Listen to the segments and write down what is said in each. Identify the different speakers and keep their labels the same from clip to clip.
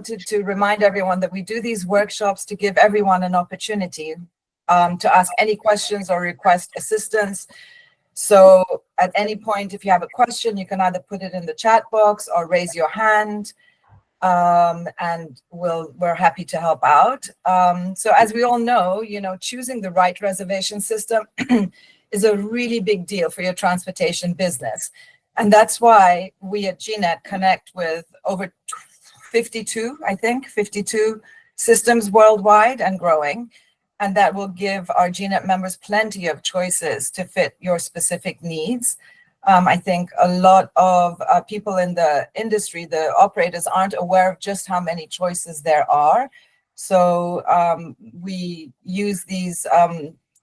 Speaker 1: to remind everyone that we do these workshops to give everyone an opportunity to ask any questions or request assistance. So at any point, if you have a question, you can either put it in the chat box or raise your hand, and we're happy to help out. So as we all know, choosing the right reservation system is a really big deal for your transportation business. And that's why we at GNet connect with over 52 systems worldwide and growing. And that will give our GNet members plenty of choices to fit your specific needs. I think a lot of people in the industry, the operators, aren't aware of just how many choices there are. So we use these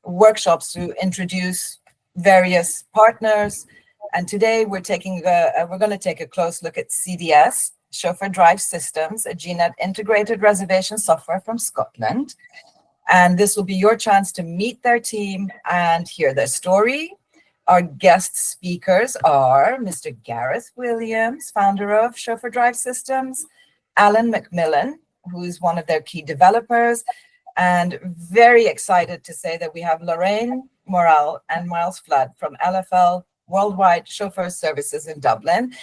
Speaker 1: workshops to introduce various partners. And today we're going to take a close look at CDS, Chauffeur Drive Systems, a GNet integrated reservation software from Scotland. And this will be your chance to meet their team and hear their story. Our guest speakers are Mr. Gareth Williams, founder of Chauffeur Drive Systems, Allan MacMillan, who is one of their key developers, and very excited to say that we have Lorraine, Morrell, and Myles from LfL Worldwide Chauffeur Services in Dublin.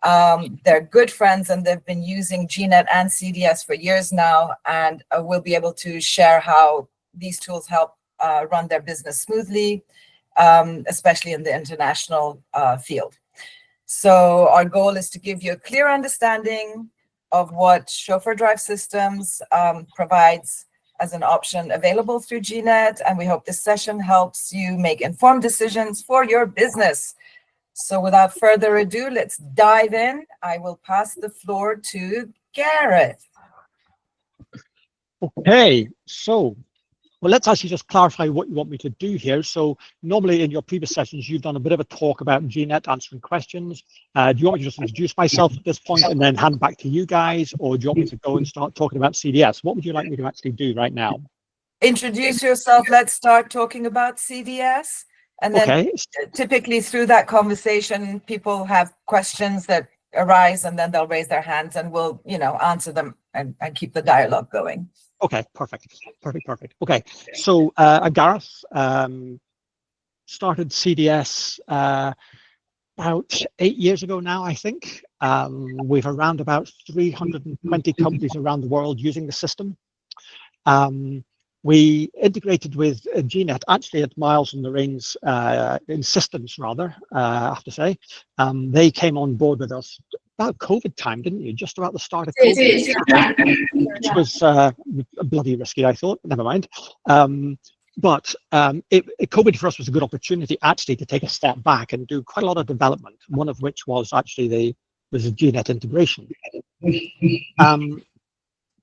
Speaker 1: They're good friends, and they've been using GNet and CDS for years now, and will be able to share how these tools help run their business smoothly, especially in the international field. So our goal is to give you a clear understanding of what Chauffeur Drive Systems provides as an option available through GNet, and we hope this session helps you make informed decisions for your business. So without further ado, let's dive in. I will pass the floor to Gareth.
Speaker 2: Okay, so let's actually just clarify what you want me to do here. So normally in your previous sessions, you've done a bit of a talk about GNet, answering questions. Do you want me to just introduce myself at this point and then hand back to you guys, or do you want me to go and start talking about CDS? What would you like me to actually do right now?
Speaker 1: Introduce yourself. Let's start talking about CDS. And then typically through that conversation, people have questions that arise, and then they'll raise their hands, and we'll, answer them and keep the dialogue going.
Speaker 2: Okay, perfect. Okay, so Gareth started CDS about 8 years ago now, I think. We've around about 320 companies around the world using the system. We integrated with GNet actually at Myles and Lorraine's insistence, rather, I have to say. They came on board with us about COVID time, didn't you? Just about the start of COVID, which was bloody risky, I thought. Never mind. But COVID for us was a good opportunity actually to take a step back and do quite a lot of development. One of which was actually the GNet integration.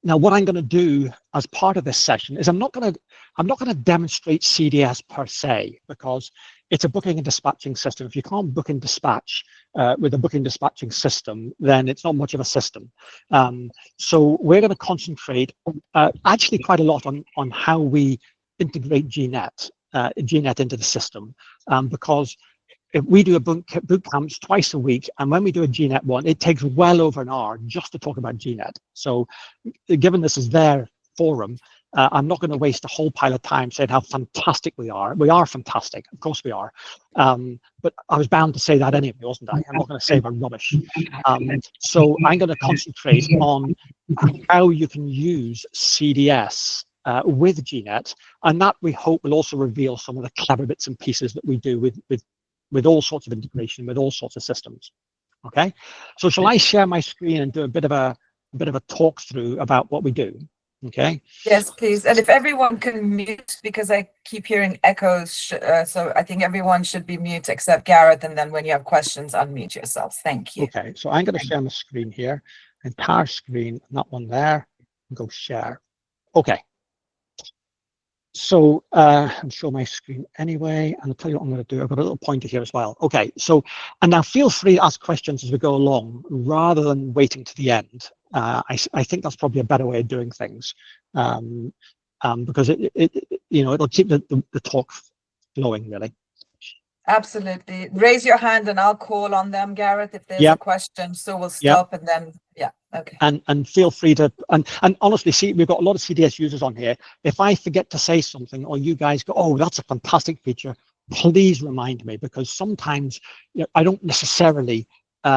Speaker 2: Now, what I'm going to do as part of this session is I'm not going to demonstrate CDS per se, because it's a booking and dispatching system. If you can't book and dispatch with a booking dispatching system, then it's not much of a system. So we're going to concentrate actually quite a lot on how we integrate GNet into the system, because if we do a boot camps twice a week, and when we do a GNet one, it takes well over an hour just to talk about GNet. So given this is their forum, I'm not going to waste a whole pile of time saying how fantastic we are. We are fantastic, of course we are. But I was bound to say that anyway, wasn't I? I'm not going to say we're rubbish. So I'm going to concentrate on how you can use CDS with GNet, and that we hope will also reveal some of the clever bits and pieces that we do with all sorts of integration, with all sorts of systems. Okay, so shall I share my screen and do a bit of a talk through about what we do? Okay.
Speaker 1: Yes, please. And if everyone can mute, because I keep hearing echoes, so I think everyone should be mute except Gareth, and then when you have questions, unmute yourselves. Thank you.
Speaker 2: Okay, so I'm going to share my screen here, entire screen, not one there, and go share. Okay. So I'll show my screen anyway, and I'll tell you what I'm going to do. I've got a little pointer here as well. Okay, so, and now feel free to ask questions as we go along, rather than waiting to the end. I think that's probably a better way of doing things, because it'll keep the talk flowing, really.
Speaker 1: Absolutely. Raise your hand and I'll call on them, Gareth, if there's a question. So we'll stop and then, Okay.
Speaker 2: And feel free to, and honestly, see, we've got a lot of CDS users on here. If I forget to say something, or you guys go, oh, that's a fantastic feature, please remind me, because sometimes, you know, I don't necessarily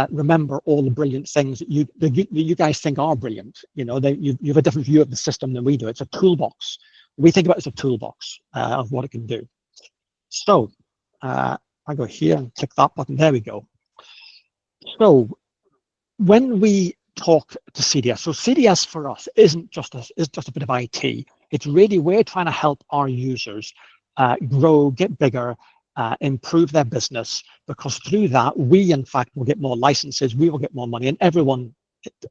Speaker 2: remember all the brilliant things that you guys think are brilliant. You know, you have a different view of the system than we do. It's a toolbox. We think about it as a toolbox of what it can do. So I go here and click that button. There we go. So when we talk to CDS, so CDS for us isn't just a bit of IT. It's really, we're trying to help our users grow, get bigger, improve their business, because through that, we in fact will get more licenses, we will get more money, and everyone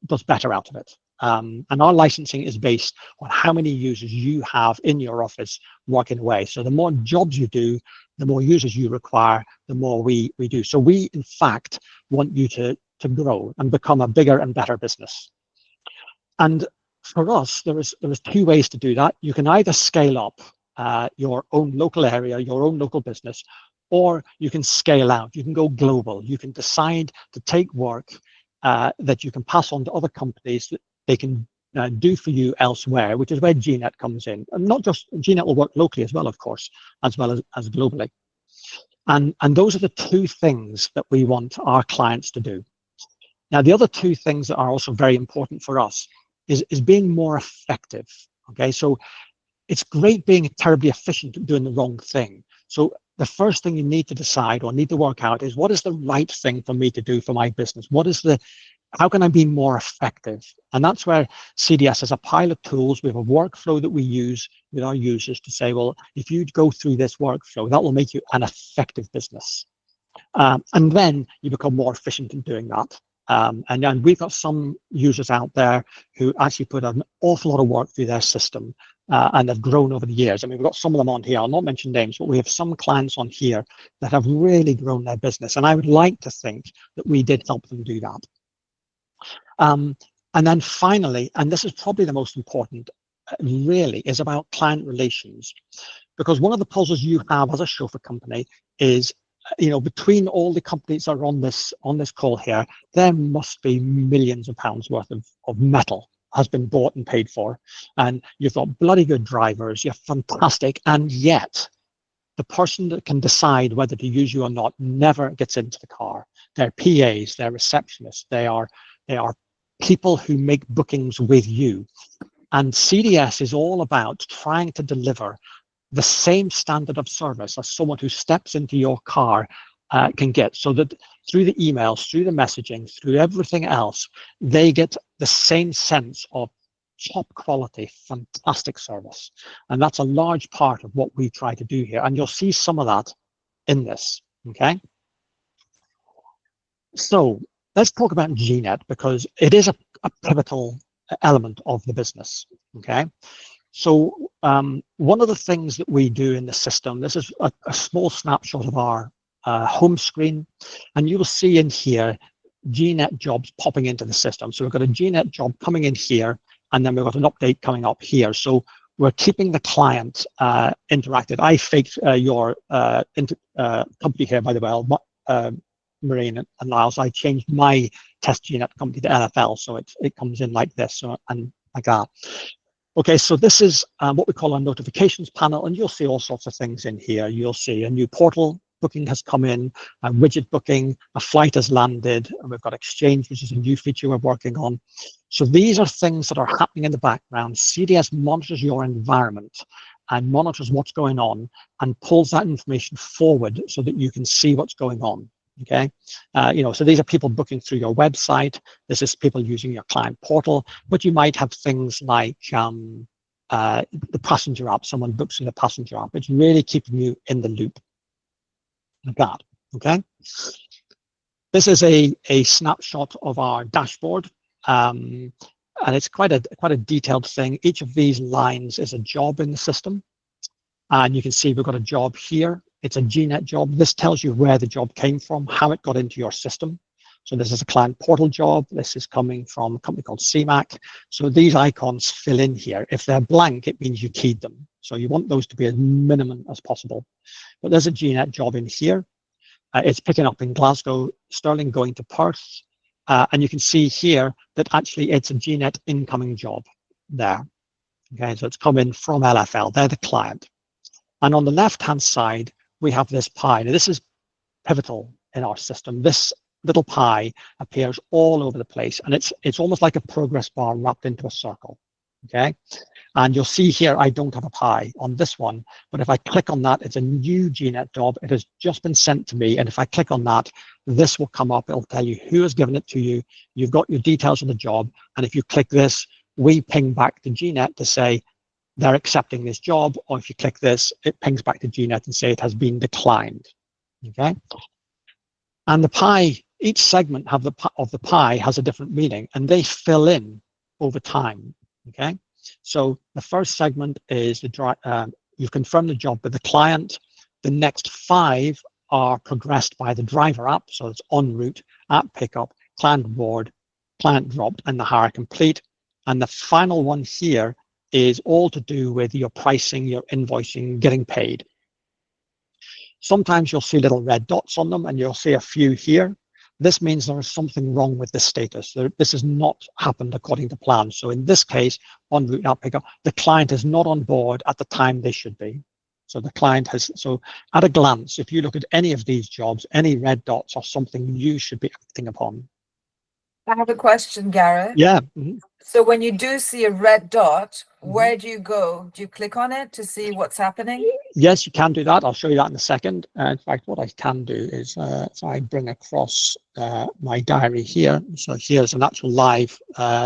Speaker 2: does better out of it. And our licensing is based on how many users you have in your office working away. So the more jobs you do, the more users you require, the more we do. So we in fact want you to grow and become a bigger and better business. And for us, there is two ways to do that. You can either scale up your own local area, your own local business, or you can scale out. You can go global. You can decide to take work that you can pass on to other companies that they can do for you elsewhere, which is where GNet comes in. And not just, GNet will work locally as well, of course, as well as globally. And those are the two things that we want our clients to do. Now, the other two things that are also very important for us is being more effective. Okay, so it's great being terribly efficient at doing the wrong thing. So the first thing you need to decide or need to work out is, what is the right thing for me to do for my business? How can I be more effective? And that's where CDS has a pile of tools. We have a workflow that we use with our users to say, well, if you go through this workflow, that will make you an effective business. And then you become more efficient in doing that. And then we've got some users out there who actually put an awful lot of work through their system and have grown over the years. I mean, we've got some of them on here. I'll not mention names, but we have some clients on here that have really grown their business. And I would like to think that we did help them do that. And then finally, and this is probably the most important, really, is about client relations. Because one of the puzzles you have as a chauffeur company is, you know, between all the companies that are on this call here, there must be millions of pounds worth of metal has been bought and paid for. And you've got bloody good drivers, you're fantastic, and yet the person that can decide whether to use you or not never gets into the car. They're PAs, they're receptionists, they are people who make bookings with you. And CDS is all about trying to deliver the same standard of service as someone who steps into your car can get, so that through the emails, through the messaging, through everything else, they get the same sense of top quality, fantastic service. And that's a large part of what we try to do here. And you'll see some of that in this, okay? So let's talk about GNet, because it is a pivotal element of the business, okay? So one of the things that we do in the system, this is a small snapshot of our home screen, and you will see in here GNet jobs popping into the system. So we've got a GNet job coming in here, and then we've got an update coming up here. So we're keeping the client interactive. I faked your company here, by the way, Lorraine and Myles. I changed my test GNet company to LfL, so it comes in like this, and like that. Okay, so this is what we call our notifications panel, and you'll see all sorts of things in here. You'll see a new portal booking has come in, a widget booking, a flight has landed, and we've got exchange, which is a new feature we're working on. So these are things that are happening in the background. CDS monitors your environment and monitors what's going on and pulls that information forward so that you can see what's going on. Okay, you know, so these are people booking through your website. This is people using your client portal, but you might have things like the passenger app. Someone books in the passenger app. It's really keeping you in the loop like that. Okay, this is a snapshot of our dashboard, and it's quite a detailed thing. Each of these lines is a job in the system, and you can see we've got a job here. It's a GNet job. This tells you where the job came from, how it got into your system. So this is a client portal job. This is coming from a company called CMAC. So these icons fill in here. If they're blank, it means you keyed them. So you want those to be as minimum as possible. But there's a GNet job in here. It's picking up in Glasgow, Stirling going to Perth. And you can see here that actually it's a GNet incoming job there. Okay, so it's coming from LfL, they're the client. And on the left-hand side, we have this pie. Now, this is pivotal in our system. This little pie appears all over the place, and it's almost like a progress bar wrapped into a circle. Okay, and you'll see here I don't have a pie on this one, but if I click on that, it's a new GNet job. It has just been sent to me, and if I click on that, this will come up. It'll tell you who has given it to you. You've got your details of the job, and if you click this, we ping back to GNet to say they're accepting this job, or if you click this, it pings back to GNet and say it has been declined. Okay, and the pie, each segment of the pie has a different meaning, and they fill in over time. Okay, so the first segment is you've confirmed the job with the client. The next 5 are progressed by the driver app, so it's en route, app pickup, client board, client dropped, and the hire complete. And the final one here is all to do with your pricing, your invoicing, getting paid. Sometimes you'll see little red dots on them, and you'll see a few here. This means there is something wrong with the status. This has not happened according to plan. So in this case, en route app pickup, the client is not on board at the time they should be. So the client has, so at a glance, if you look at any of these jobs, any red dots are something you should be acting upon.
Speaker 1: I have a question, Gareth.
Speaker 2: Yeah.
Speaker 1: So when you do see a red dot, where do you go? Do you click on it to see what's happening?
Speaker 2: Yes, you can do that. I'll show you that in a second. In fact, what I can do is if I bring across my diary here. So here's an actual live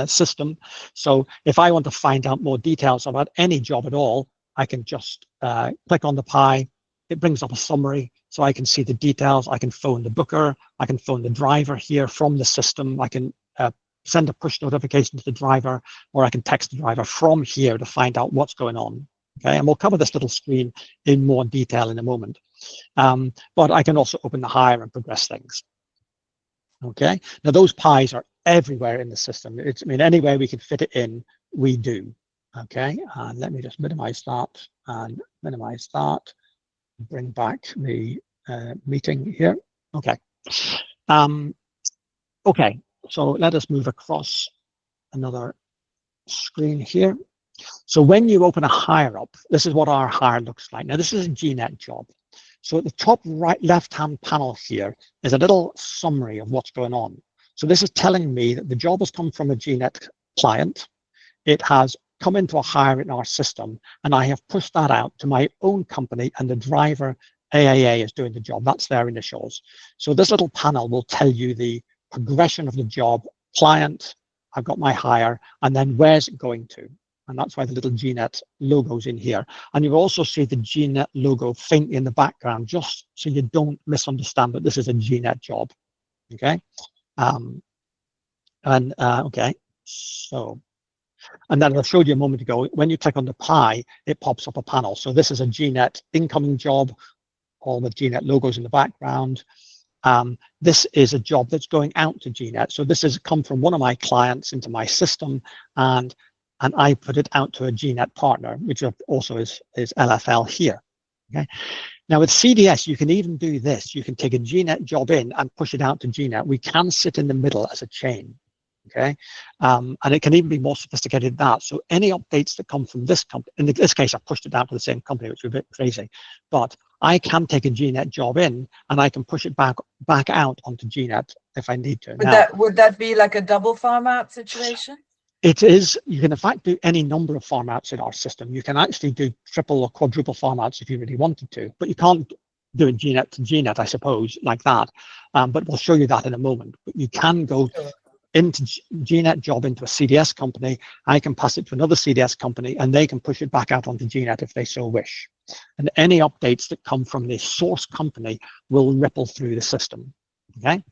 Speaker 2: system. So if I want to find out more details about any job at all, I can just click on the pie. It brings up a summary, so I can see the details. I can phone the booker. I can phone the driver here from the system. I can send a push notification to the driver, or I can text the driver from here to find out what's going on. Okay, and we'll cover this little screen in more detail in a moment. But I can also open the hire and progress things. Okay, now those pies are everywhere in the system. I mean, anywhere we can fit it in, we do. Okay, and let me just minimize that and minimize that. Bring back the meeting here. Okay. Okay, so let us move across another screen here. So when you open a hire up, this is what our hire looks like. Now, this is a GNet job. So at the top right left-hand panel here is a little summary of what's going on. So this is telling me that the job has come from a GNet client. It has come into a hire in our system, and I have pushed that out to my own company, and the driver AAA is doing the job. That's their initials. So this little panel will tell you the progression of the job, client, I've got my hire, and then where's it going to? And that's why the little GNet logo's in here. And you also see the GNet logo faintly in the background, just so you don't misunderstand that this is a GNet job. Okay. Okay, so, and then I showed you a moment ago, when you click on the pie, it pops up a panel. So this is a GNet incoming job, all the GNet logos in the background. This is a job that's going out to GNet. So this has come from one of my clients into my system, and I put it out to a GNet partner, which also is LfL here. Okay. Now with CDS, you can even do this. You can take a GNet job in and push it out to GNet. We can sit in the middle as a chain. Okay, and it can even be more sophisticated than that. So any updates that come from this company, in this case, I pushed it down to the same company, which is a bit crazy, but I can take a GNet job in and I can push it back out onto GNet if I need to.
Speaker 1: Would that be like a double farm out situation?
Speaker 2: It is. You can in fact do any number of farm outs in our system. You can actually do triple or quadruple farm outs if you really wanted to, but you can't do it GNet to GNet, I suppose, like that. But we'll show you that in a moment. But you can go into GNet job into a CDS company. I can pass it to another CDS company, and they can push it back out onto GNet if they so wish. And any updates that come from the source company will ripple through the system. Okay.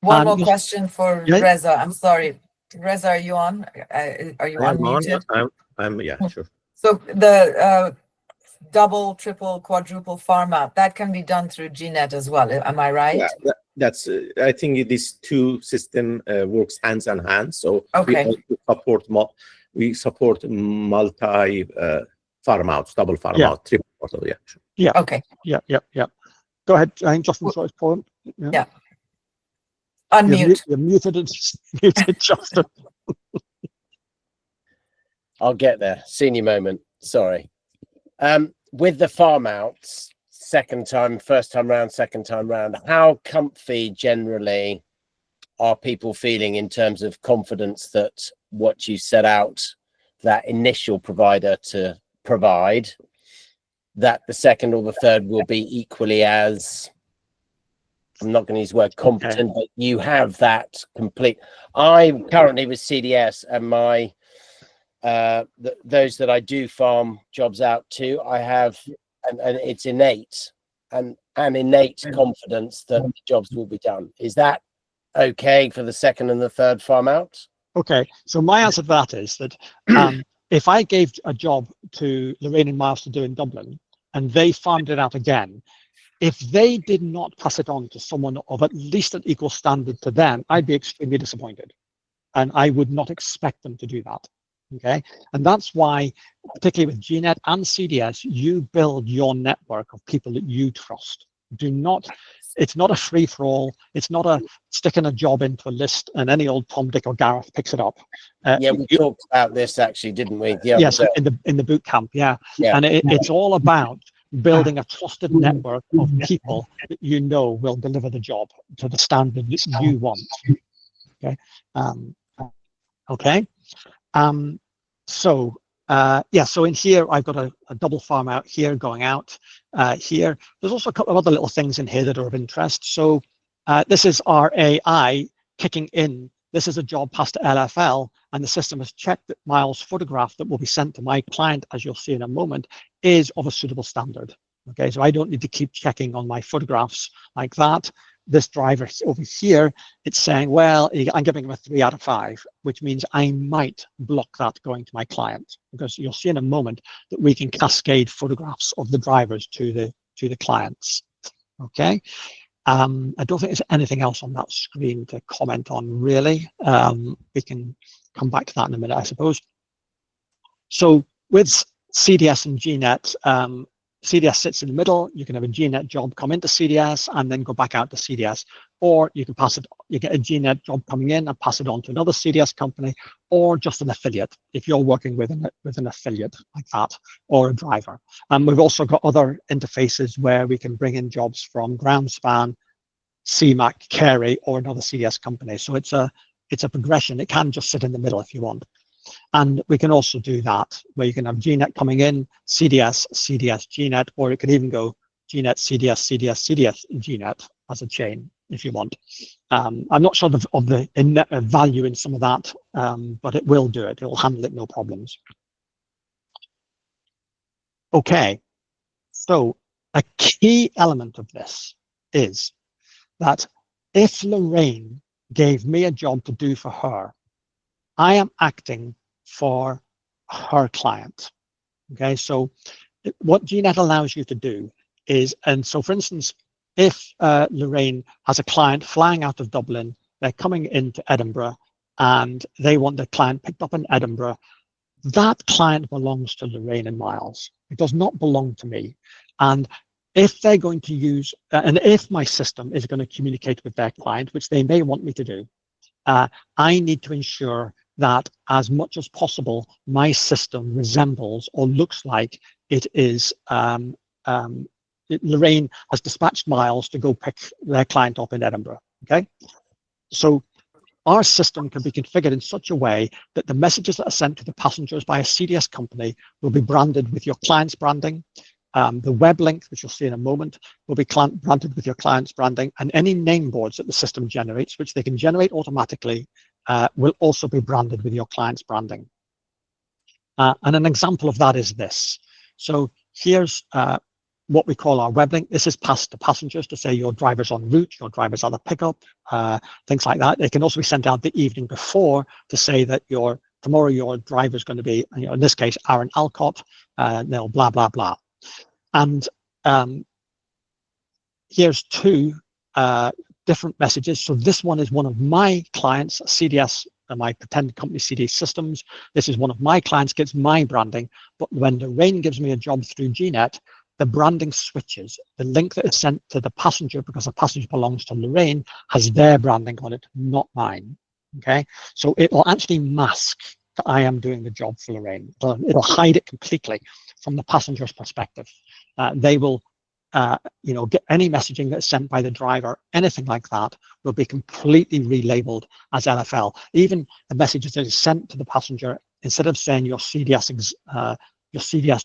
Speaker 1: One more question for Reza. I'm sorry, Reza, are you on? Are you unmuted?
Speaker 3: I'm yeah, sure.
Speaker 1: So the double, triple, quadruple farm out, that can be done through GNet as well. Am I right?
Speaker 3: Yeah, that's. I think this two system works hands in hand. So
Speaker 1: okay.
Speaker 3: we support multi farm outs, double farm out, triple. Yeah. Sure.
Speaker 2: Yeah.
Speaker 1: Okay.
Speaker 2: Yeah. Go ahead. I think Justin saw his point.
Speaker 1: Yeah. Unmute.
Speaker 2: You're muted, muted, Justin.
Speaker 4: I'll get there. Senior moment. Sorry. With the farm outs, first time round, second time round, how comfy generally are people feeling in terms of confidence that what you set out that initial provider to provide, that the second or the third will be equally as, I'm not going to use the word competent, but you have that complete. I'm currently with CDS, and my those that I do farm jobs out to, I have, and it's innate, and an innate confidence that the jobs will be done. Is that okay for the second and the third farm out?
Speaker 2: Okay, so my answer to that is that if I gave a job to Lorraine and Myles to do in Dublin, and they farmed it out again, if they did not pass it on to someone of at least an equal standard to them, I'd be extremely disappointed, and I would not expect them to do that. Okay, and that's why, particularly with GNet and CDS, you build your network of people that you trust. Do not, it's not a free-for-all. It's not a sticking a job into a list and any old Tom, Dick, or Gareth picks it up.
Speaker 4: Yeah, we talked about this actually, didn't we?
Speaker 2: Yes, in the boot camp, yeah. And it's all about building a trusted network of people that you know will deliver the job to the standard that you want. Okay. Okay. So in here I've got a double farm out here going out here. There's also a couple of other little things in here that are of interest. So this is our AI kicking in. This is a job passed to LfL, and the system has checked that Myles' photograph that will be sent to my client, as you'll see in a moment, is of a suitable standard. Okay, so I don't need to keep checking on my photographs like that. This driver over here, it's saying, well, I'm giving him a 3 out of 5, which means I might block that going to my client, because you'll see in a moment that we can cascade photographs of the drivers to the clients. Okay. I don't think there's anything else on that screen to comment on, really. We can come back to that in a minute, I suppose. So with CDS and GNet, CDS sits in the middle. You can have a GNet job come into CDS and then go back out to CDS, or you can pass it. You get a GNet job coming in and pass it on to another CDS company, or just an affiliate if you're working with an affiliate like that, or a driver. And we've also got other interfaces where we can bring in jobs from Groundspan, CMAC, Carey, or another CDS company. So it's a progression. It can just sit in the middle if you want. And we can also do that, where you can have GNet coming in, CDS, CDS, GNet, or it can even go GNet, CDS, CDS, CDS, GNet as a chain if you want. I'm not sure of the value in some of that, but it will do it. It will handle it, no problems. Okay, so a key element of this is that if Lorraine gave me a job to do for her, I am acting for her client. Okay, so what GNet allows you to do is, and so for instance, if Lorraine has a client flying out of Dublin, they're coming into Edinburgh and they want the client picked up in Edinburgh, that client belongs to Lorraine and Myles. It does not belong to me. And if they're going to use, and if my system is going to communicate with their client, which they may want me to do, I need to ensure that as much as possible, my system resembles or looks like it is, Lorraine has dispatched Myles to go pick their client up in Edinburgh, okay? So our system can be configured in such a way that the messages that are sent to the passengers by a CDS company will be branded with your client's branding. The web link, which you'll see in a moment, will be branded with your client's branding, and any name boards that the system generates, which they can generate automatically, will also be branded with your client's branding. And an example of that is this. So here's what we call our web link. This is passed to passengers to say your driver's en route, your driver's at a pickup, things like that. It can also be sent out the evening before to say that tomorrow your driver's going to be, in this case, Aaron Alcott, they'll blah, blah, blah. And here's two different messages. So this one is one of my clients, CDS, my pretend company CDS Systems. This is one of my clients, gets my branding. But when Lorraine gives me a job through GNet, the branding switches. The link that is sent to the passenger, because the passenger belongs to Lorraine, has their branding on it, not mine. Okay, so it will actually mask that I am doing the job for Lorraine. It'll hide it completely from the passenger's perspective. They will, get any messaging that's sent by the driver, anything like that, will be completely relabeled as LfL. Even the messages that is sent to the passenger, instead of saying your CDS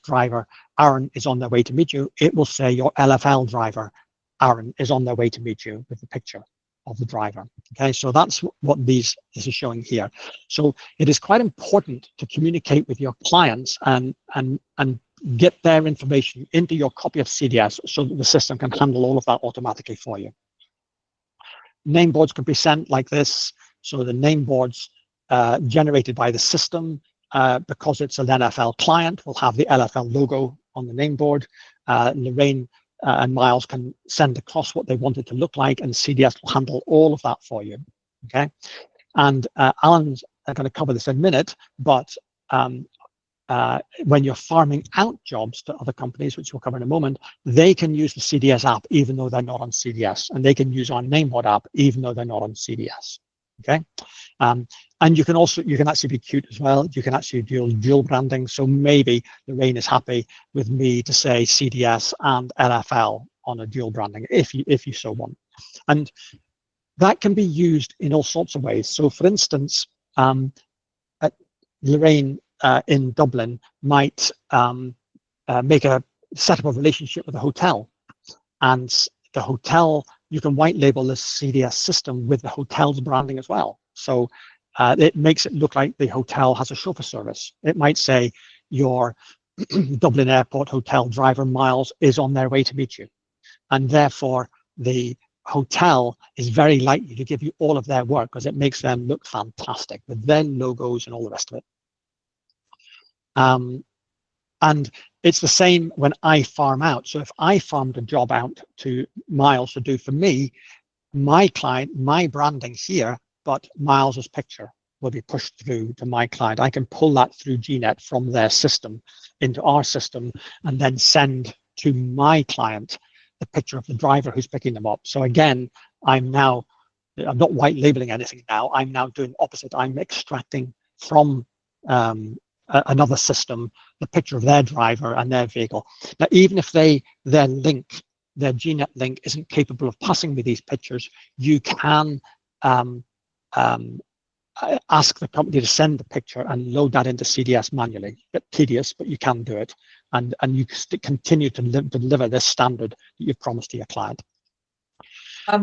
Speaker 2: driver, Aaron, is on their way to meet you, it will say your LfL driver, Aaron, is on their way to meet you, with the picture of the driver. Okay, so that's what this is showing here. So it is quite important to communicate with your clients and get their information into your copy of CDS so that the system can handle all of that automatically for you. Name boards can be sent like this. So the name boards generated by the system, because it's an LfL client, will have the LfL logo on the name board. Lorraine and Myles can send across what they want it to look like, and CDS will handle all of that for you. Okay, and Allan's going to cover this in a minute, but when you're farming out jobs to other companies, which we'll cover in a moment, they can use the CDS app even though they're not on CDS, and they can use our nameboard app even though they're not on CDS. Okay, and you can actually be cute as well. You can actually do dual branding. So maybe Lorraine is happy with me to say CDS and LfL on a dual branding if you so want, and that can be used in all sorts of ways. So, for instance, Lorraine in Dublin might set up a relationship with a hotel, and the hotel, you can white label the CDS system with the hotel's branding as well. So it makes it look like the hotel has a chauffeur service. It might say your Dublin Airport hotel driver Myles is on their way to meet you, and therefore the hotel is very likely to give you all of their work because it makes them look fantastic with their logos and all the rest of it. And it's the same when I farm out. So if I farmed a job out to Myles to do for me, my client, my branding here, but Myles's picture will be pushed through to my client. I can pull that through GNet from their system into our system and then send to my client the picture of the driver who's picking them up. So again, I'm not white labeling anything now. I'm now doing opposite. I'm extracting from another system the picture of their driver and their vehicle. Now, even if their GNet link isn't capable of passing me these pictures, you can ask the company to send the picture and load that into CDS manually. A bit tedious, but you can do it, and you continue to deliver this standard that you've promised to your client.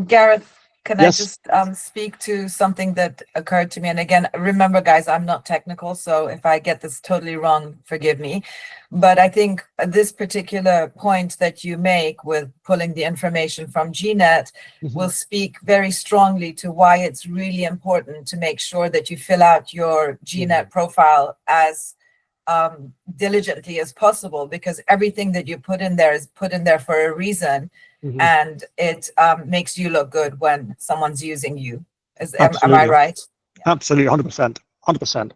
Speaker 1: Gareth, can
Speaker 2: Yes.
Speaker 1: I just speak to something that occurred to me? And again, remember, guys, I'm not technical, so if I get this totally wrong, forgive me. But I think this particular point that you make with pulling the information from GNet will speak very strongly to why it's really important to make sure that you fill out your GNet profile as diligently as possible, because everything that you put in there is put in there for a reason. And it makes you look good when someone's using you. Am I right?
Speaker 2: Yeah. Absolutely, 100%, 100%.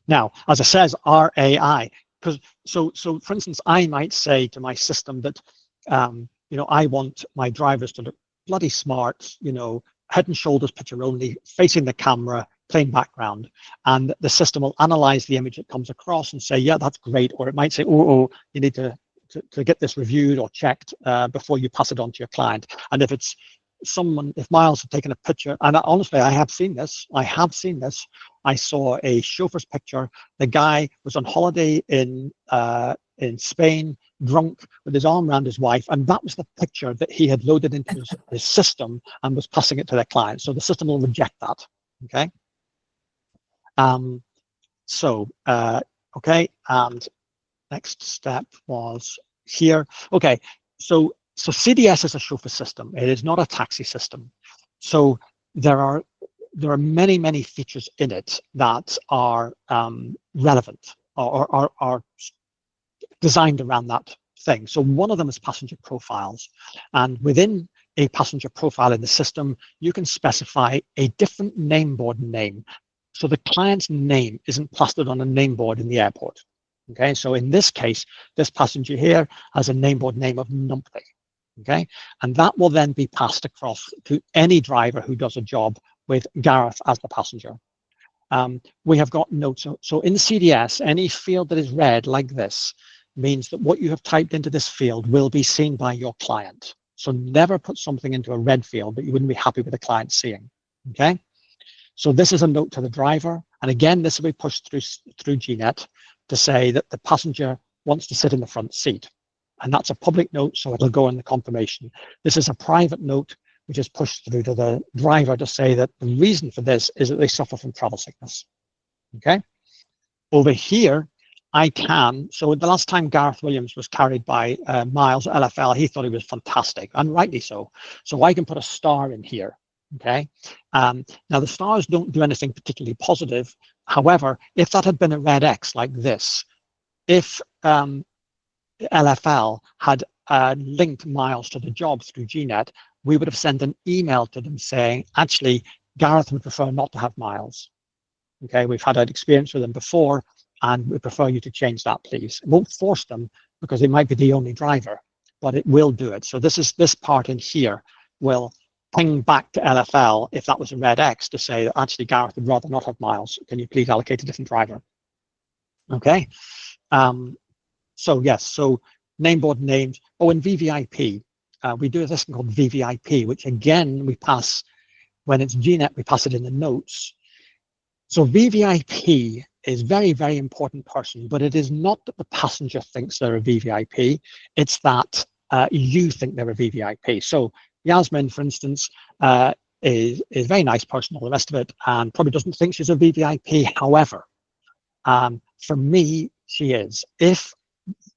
Speaker 2: Now, as I says, our AI, because so for instance, I might say to my system that I want my drivers to look bloody smart, head and shoulders picture only, facing the camera, plain background, and the system will analyze the image that comes across and say, yeah, that's great, or it might say, oh, you need to get this reviewed or checked before you pass it on to your client. And if it's if Myles had taken a picture, and honestly, I have seen this. I saw a chauffeur's picture. The guy was on holiday in Spain, drunk, with his arm around his wife, and that was the picture that he had loaded into his system and was passing it to their client. So the system will reject that. Okay. Okay, and next step was here. Okay, so CDS is a chauffeur system. It is not a taxi system. So there are many features in it that are relevant or are designed around that thing. So one of them is passenger profiles, and within a passenger profile in the system, you can specify a different name board name. So the client's name isn't plastered on a name board in the airport. Okay, so in this case, this passenger here has a nameboard name of Numpty. Okay, and that will then be passed across to any driver who does a job with Gareth as the passenger. We have got notes. So in CDS, any field that is red like this means that what you have typed into this field will be seen by your client. So never put something into a red field that you wouldn't be happy with the client seeing. Okay, so this is a note to the driver, and again, this will be pushed through GNet to say that the passenger wants to sit in the front seat. And that's a public note, so it'll go in the confirmation. This is a private note, which is pushed through to the driver to say that the reason for this is that they suffer from travel sickness. Okay. Over here, so the last time Gareth Williams was carried by Myles at LfL, he thought he was fantastic, and rightly so. So I can put a star in here. Okay. Now the stars don't do anything particularly positive. However, if that had been a red X like this, if LfL had linked Myles to the job through GNet, we would have sent an email to them saying, actually, Gareth would prefer not to have Myles. Okay, we've had an experience with them before, and we prefer you to change that, please. It won't force them because they might be the only driver, but it will do it. So this part in here will ping back to LfL if that was a red X to say that actually Gareth would rather not have Myles. Can you please allocate a different driver? Okay. So yes, so nameboard names. Oh, and VVIP. We do this thing called VVIP, which again, we pass, when it's GNet, we pass it in the notes. So VVIP is very, very important person, but it is not that the passenger thinks they're a VVIP. It's that you think they're a VVIP. So Yasmin, for instance, is a very nice person, all the rest of it, and probably doesn't think she's a VVIP. However, for me, she is. If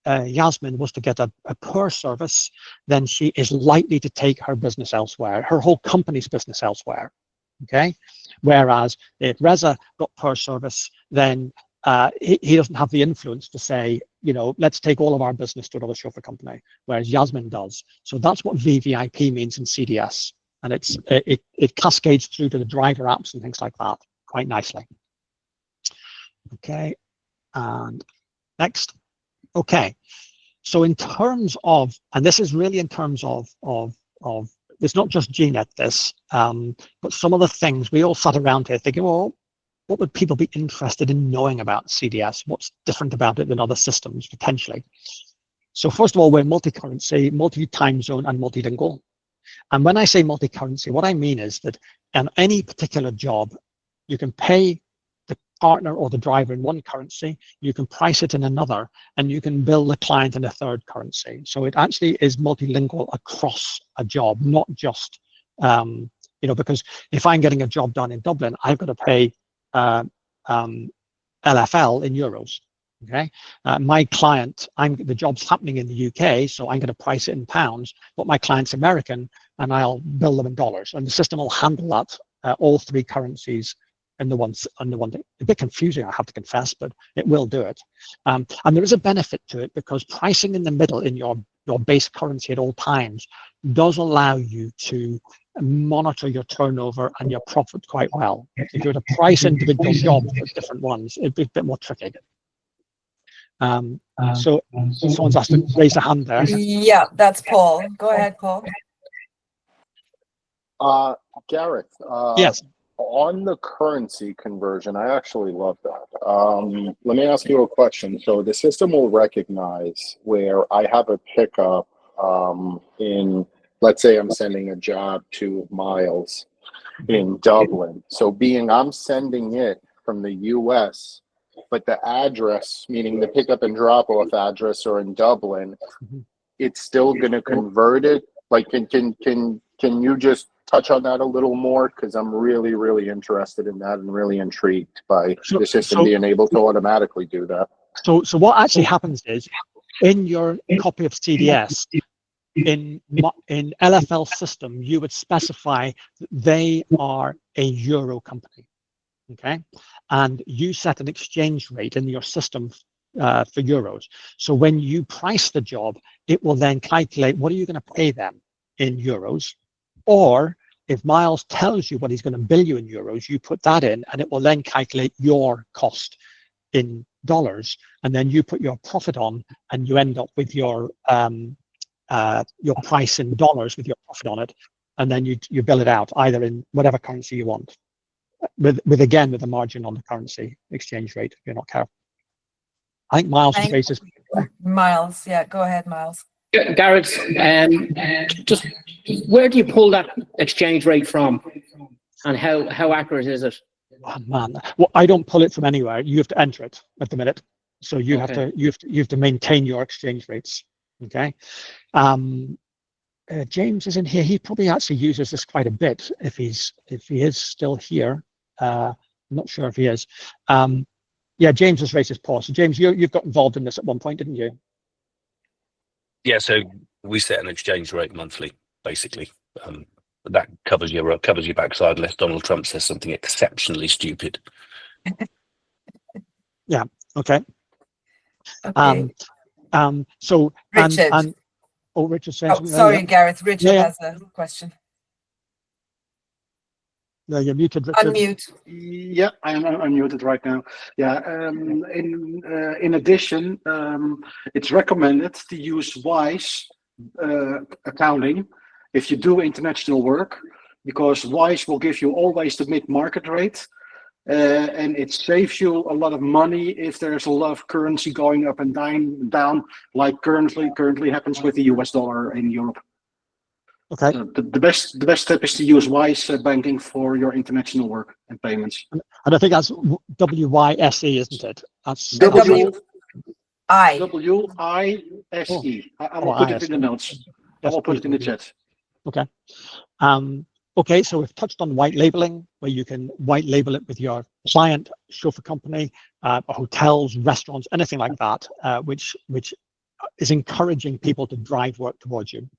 Speaker 2: Yasmin was to get a per service, then she is likely to take her business elsewhere, her whole company's business elsewhere. Okay, whereas if Reza got per service, then he doesn't have the influence to say, you know, let's take all of our business to another chauffeur company, whereas Yasmin does. So that's what VVIP means in CDS, and it cascades through to the driver apps and things like that quite nicely. Okay, and next. Okay, so in terms of, and this is really in terms of it's not just GNet this, but some of the things we all sat around here thinking, well, what would people be interested in knowing about CDS? What's different about it than other systems potentially? So first of all, we're multi-currency, multi-time zone, and multilingual. And when I say multi-currency, what I mean is that on any particular job, you can pay the partner or the driver in one currency, you can price it in another, and you can bill the client in a third currency. So it actually is multilingual across a job, not just, you know, because if I'm getting a job done in Dublin, I've got to pay LfL in euros. Okay, my client, the job's happening in the UK, so I'm going to price it in pounds, but my client's American, and I'll bill them in dollars, and the system will handle that all three currencies and the one thing. A bit confusing, I have to confess, but it will do it. And there is a benefit to it because pricing in the middle in your base currency at all times does allow you to monitor your turnover and your profit quite well. If you were to price individual jobs for different ones, it'd be a bit more tricky. So someone's asked to raise a hand there.
Speaker 1: Yeah, that's Paul. Go ahead, Paul.
Speaker 5: Gareth,
Speaker 2: Yes.
Speaker 5: on the currency conversion, I actually love that. Let me ask you a question. So the system will recognize where I have a pickup in, let's say I'm sending a job to Myles in Dublin. So being I'm sending it from the US, but the address, meaning the pickup and drop off address are in Dublin, it's still going to convert it. Like, can you just touch on that a little more? Because I'm really, really interested in that and really intrigued by the system being able to automatically do that.
Speaker 2: So what actually happens is, in your copy of CDS, in LfL system, you would specify that they are a euro company, okay? And you set an exchange rate in your system for euros. So when you price the job, it will then calculate what are you going to pay them in euros, or if Myles tells you what he's going to bill you in euros, you put that in, and it will then calculate your cost in dollars, and then you put your profit on, and you end up with your price in dollars with your profit on it, and then you bill it out either in whatever currency you want, with a margin on the currency exchange rate if you're not careful. I think Myles has raised his.
Speaker 1: Myles, yeah, go ahead, Myles.
Speaker 6: Gareth, just where do you pull that exchange rate from, and how accurate is it?
Speaker 2: Oh man, well, I don't pull it from anywhere. You have to enter it at the minute, so you have to maintain your exchange rates. Okay. James is in here. He probably actually uses this quite a bit if he is still here. I'm not sure if he is. Yeah, James has raised his paw. So James, you've got involved in this at one point, didn't you?
Speaker 7: Yeah, so we set an exchange rate monthly, basically. That covers your backside unless Donald Trump says something exceptionally stupid.
Speaker 2: Yeah. Okay.
Speaker 1: Okay.
Speaker 2: So
Speaker 1: Richard.
Speaker 2: Richard says.
Speaker 1: Oh, sorry, Gareth. Richard has a question.
Speaker 2: No, you're muted, Richard.
Speaker 1: Unmute.
Speaker 8: Yeah, I am unmuted right now. Yeah, in addition, it's recommended to use WISE accounting if you do international work, because WISE will give you always the mid-market rate, and it saves you a lot of money if there's a lot of currency going up and down, like currently happens with the US dollar in Europe.
Speaker 2: Okay.
Speaker 8: The best step is to use WISE banking for your international work and payments.
Speaker 2: And I think that's WISE, isn't it? That's
Speaker 8: W-I-S-E.
Speaker 1: I
Speaker 8: will put it in the notes. I will put it in the chat.
Speaker 2: Okay. Okay, so we've touched on white labeling, where you can white label it with your client, chauffeur company, hotels, restaurants, anything like that, which is encouraging people to drive work towards you.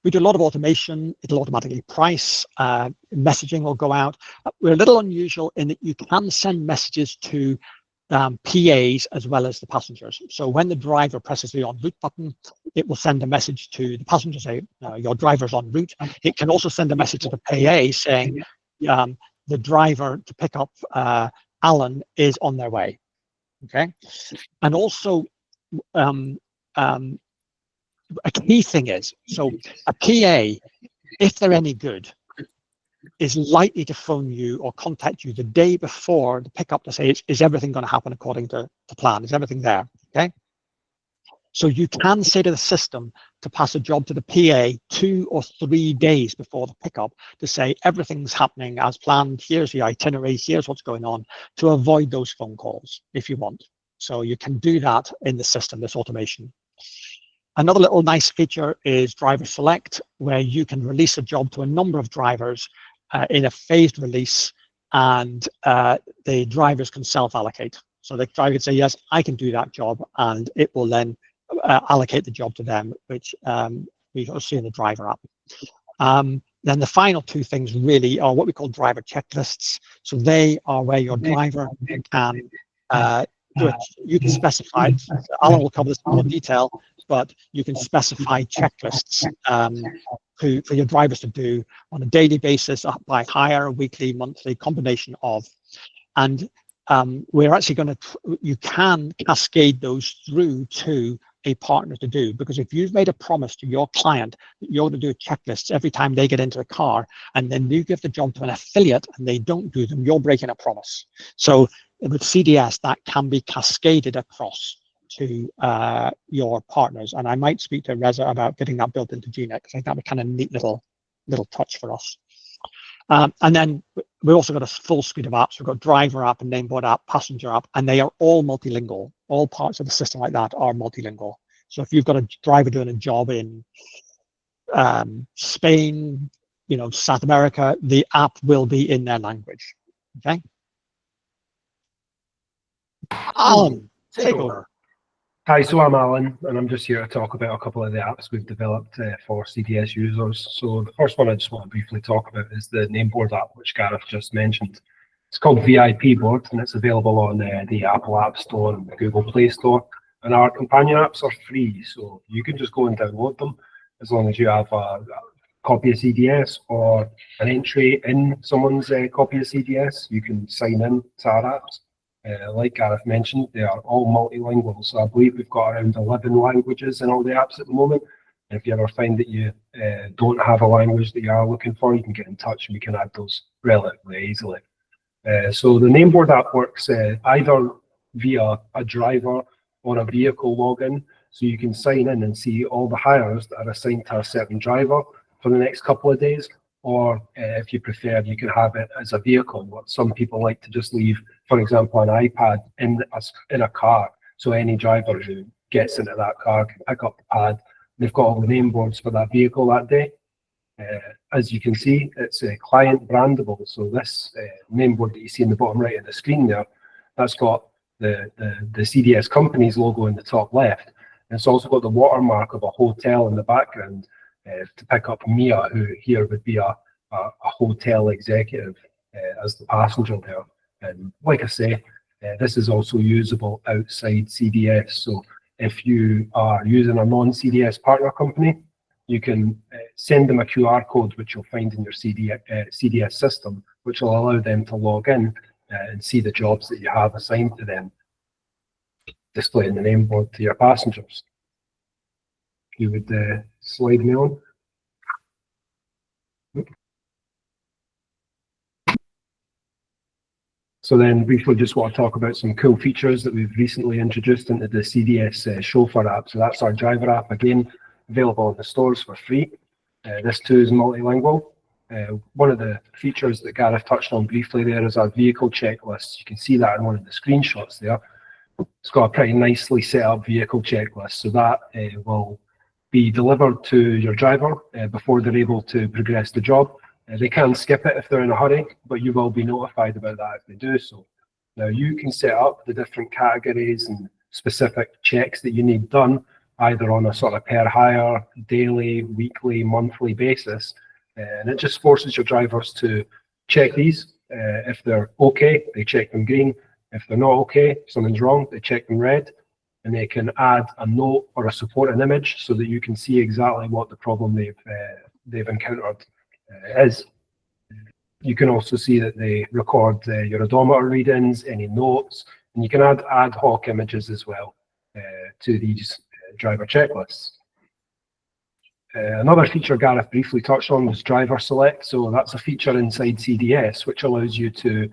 Speaker 2: We do a lot of automation. It'll automatically price. Messaging will go out. We're a little unusual in that you can send messages to PAs as well as the passengers. So when the driver presses the en route button, it will send a message to the passenger, say, your driver's en route. It can also send a message to the PA saying the driver to pick up Allan is on their way. Okay. And also, a key thing is, so a PA, if they're any good, is likely to phone you or contact you the day before the pickup to say, is everything going to happen according to plan? Is everything there? Okay. So you can say to the system to pass a job to the PA 2 or 3 days before the pickup to say everything's happening as planned. Here's the itinerary. Here's what's going on, to avoid those phone calls if you want. So you can do that in the system, this automation. Another little nice feature is driver select, where you can release a job to a number of drivers in a phased release, and the drivers can self-allocate. So the driver can say, yes, I can do that job, and it will then allocate the job to them, which we see in the driver app. Then the final two things really are what we call driver checklists. So they are where your driver can do it. You can specify, Allan will cover this in more detail, but you can specify checklists for your drivers to do on a daily basis, by hire, weekly, monthly, combination of. And we're actually going to, you can cascade those through to a partner to do, because if you've made a promise to your client that you're going to do checklists every time they get into the car, and then you give the job to an affiliate and they don't do them, you're breaking a promise. So with CDS, that can be cascaded across to your partners, and I might speak to Reza about getting that built into GNet, because I think that would kind of neat little touch for us. And then we've also got a full suite of apps. We've got driver app and nameboard app, passenger app, and they are all multilingual. All parts of the system like that are multilingual. So if you've got a driver doing a job in Spain, South America, the app will be in their language. Okay. Allan, take over.
Speaker 9: Hi, so I'm Allan, and I'm just here to talk about a couple of the apps we've developed for CDS users. So the first one I just want to briefly talk about is the nameboard app, which Gareth just mentioned. It's called VIP Board, and it's available on the Apple App Store and the Google Play Store. And our companion apps are free, so you can just go and download them as long as you have a copy of CDS or an entry in someone's copy of CDS. You can sign in to our apps Like Gareth mentioned, they are all multilingual. So I believe we've got around 11 languages in all the apps at the moment. And if you ever find that you don't have a language that you are looking for, you can get in touch and we can add those relatively easily. So the name board app works either via a driver or a vehicle login. So you can sign in and see all the hires that are assigned to a certain driver for the next couple of days. Or if you prefer, you can have it as a vehicle. What some people like to just leave, for example, an iPad in a car. So any driver who gets into that car can pick up the pad. They've got all the name boards for that vehicle that day. As you can see, it's client brandable. So this name board that you see in the bottom right of the screen there, that's got the CDS company's logo in the top left. And it's also got the watermark of a hotel in the background to pick up Mia, who here would be a hotel executive as the passenger there. And like I say, this is also usable outside CDS. So if you are using a non-CDS partner company, you can send them a QR code, which you'll find in your CDS system, which will allow them to log in and see the jobs that you have assigned to them, displaying the name board to your passengers. You would slide me on. So then briefly just want to talk about some cool features that we've recently introduced into the CDS Chauffeur app. So that's our driver app, again, available in the stores for free. This too is multilingual. One of the features that Gareth touched on briefly there is our vehicle checklist. You can see that in one of the screenshots there. It's got a pretty nicely set up vehicle checklist. So that will be delivered to your driver before they're able to progress the job. They can skip it if they're in a hurry, but you will be notified about that if they do so. Now you can set up the different categories and specific checks that you need done, either on a sort of per hire, daily, weekly, monthly basis. And it just forces your drivers to check these. If they're okay, they check them green. If they're not okay, something's wrong, they check them red. And they can add a note or a supporting image so that you can see exactly what the problem they've encountered is. You can also see that they record your odometer readings, any notes, and you can add ad hoc images as well to these driver checklists. Another feature Gareth briefly touched on was driver select. So that's a feature inside CDS which allows you to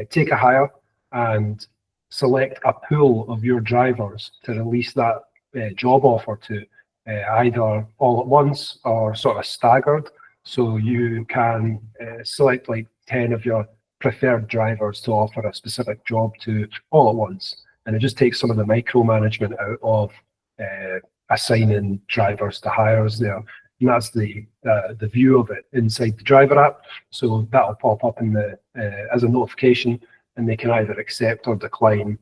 Speaker 9: take a hire and select a pool of your drivers to release that job offer to, either all at once or sort of staggered. So you can select like 10 of your preferred drivers to offer a specific job to all at once. And it just takes some of the micromanagement out of assigning drivers to hires there. And that's the view of it inside the driver app. So that'll pop up in the as a notification, and they can either accept or decline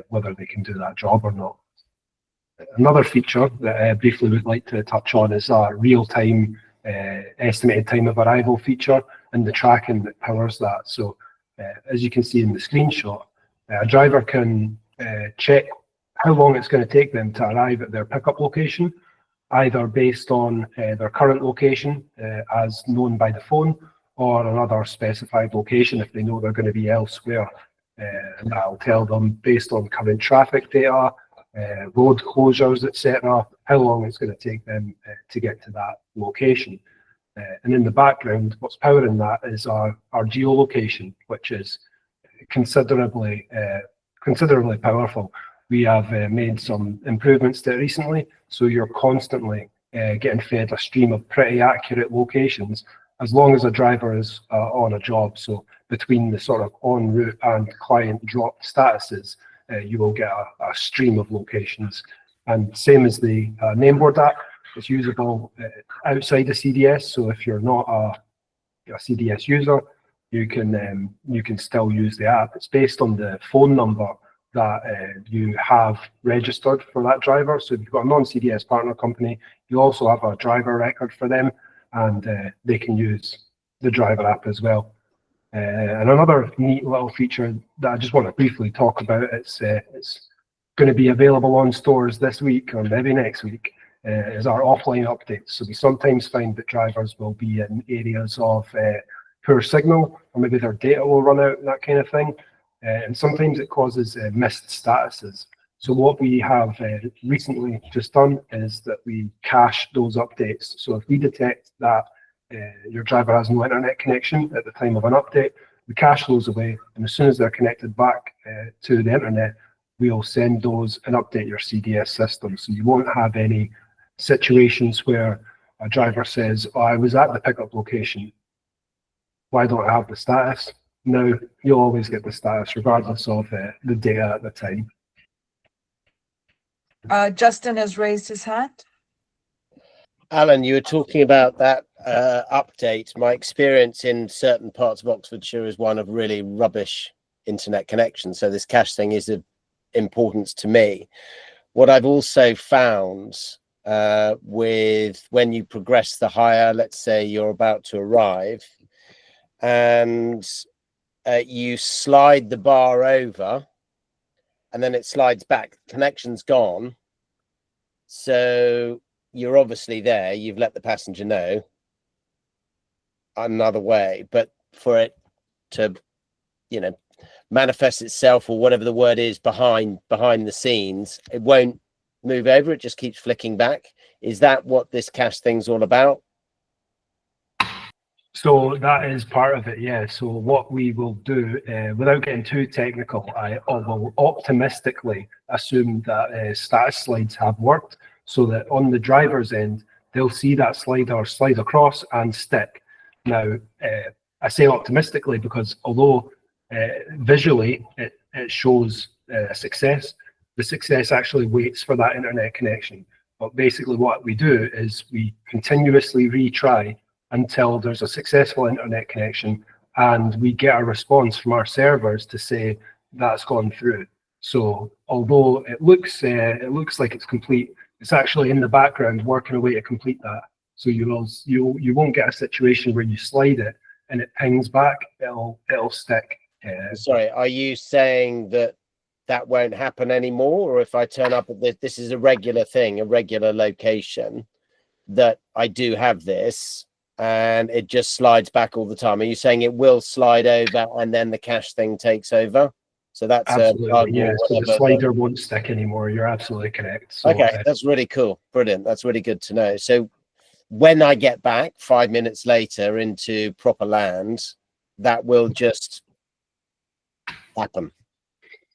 Speaker 9: whether they can do that job or not. Another feature that I briefly would like to touch on is our real-time estimated time of arrival feature and the tracking that powers that. So as you can see in the screenshot, a driver can check how long it's going to take them to arrive at their pickup location, either based on their current location as known by the phone, or another specified location if they know they're going to be elsewhere. And that'll tell them based on current traffic data, road closures, etc., how long it's going to take them to get to that location. And in the background, what's powering that is our geolocation, which is considerably powerful. We have made some improvements to it recently, so you're constantly getting fed a stream of pretty accurate locations as long as a driver is on a job. So between the sort of en route and client drop statuses, you will get a stream of locations. And same as the name board app, it's usable outside of CDS. So if you're not a CDS user, you can still use the app. It's based on the phone number that you have registered for that driver. So if you've got a non-CDS partner company, you also have a driver record for them, and they can use the driver app as well. And another neat little feature that I just want to briefly talk about, it's going to be available on stores this week or maybe next week, is our offline updates. So we sometimes find that drivers will be in areas of poor signal, or maybe their data will run out and that kind of thing. and sometimes it causes missed statuses. So what we have recently just done is that we cache those updates. So if we detect that your driver has no internet connection at the time of an update, we cache those away, and as soon as they're connected back to the internet, we'll send those and update your CDS system. So you won't have any situations where a driver says, "Oh, I was at the pickup location. Why don't I have the status?" No, you'll always get the status regardless of the data at the time.
Speaker 1: Justin has raised his hand.
Speaker 4: Allan, you were talking about that update. My experience in certain parts of Oxfordshire is one of really rubbish internet connection. So this cache thing is of importance to me. What I've also found with when you progress the hire, let's say you're about to arrive and you slide the bar over and then it slides back, connection's gone. So you're obviously there, you've let the passenger know another way, but for it to, you know, manifest itself or whatever the word is behind the scenes, it won't move over, it just keeps flicking back. Is that what this cache thing's all about?
Speaker 9: So that is part of it, yeah. So what we will do, without getting too technical, I will optimistically assume that status slides have worked, so that on the driver's end, they'll see that slider slide across and stick. Now, I say optimistically because although visually it shows success, the success actually waits for that internet connection. But basically what we do is we continuously retry until there's a successful internet connection and we get a response from our servers to say that's gone through. So although it looks like it's complete, it's actually in the background working away to complete that. So you won't get a situation where you slide it and it pings back. It'll stick.
Speaker 4: Sorry, are you saying that that won't happen anymore, or if I turn up at this is a regular thing, a regular location, that I do have this and it just slides back all the time? Are you saying it will slide over and then the cache thing takes over? So that's
Speaker 9: absolutely, yeah. So the slider won't stick anymore. You're absolutely correct. So,
Speaker 4: okay, that's really cool. Brilliant. That's really good to know. So when I get back 5 minutes later into proper land, that will just happen.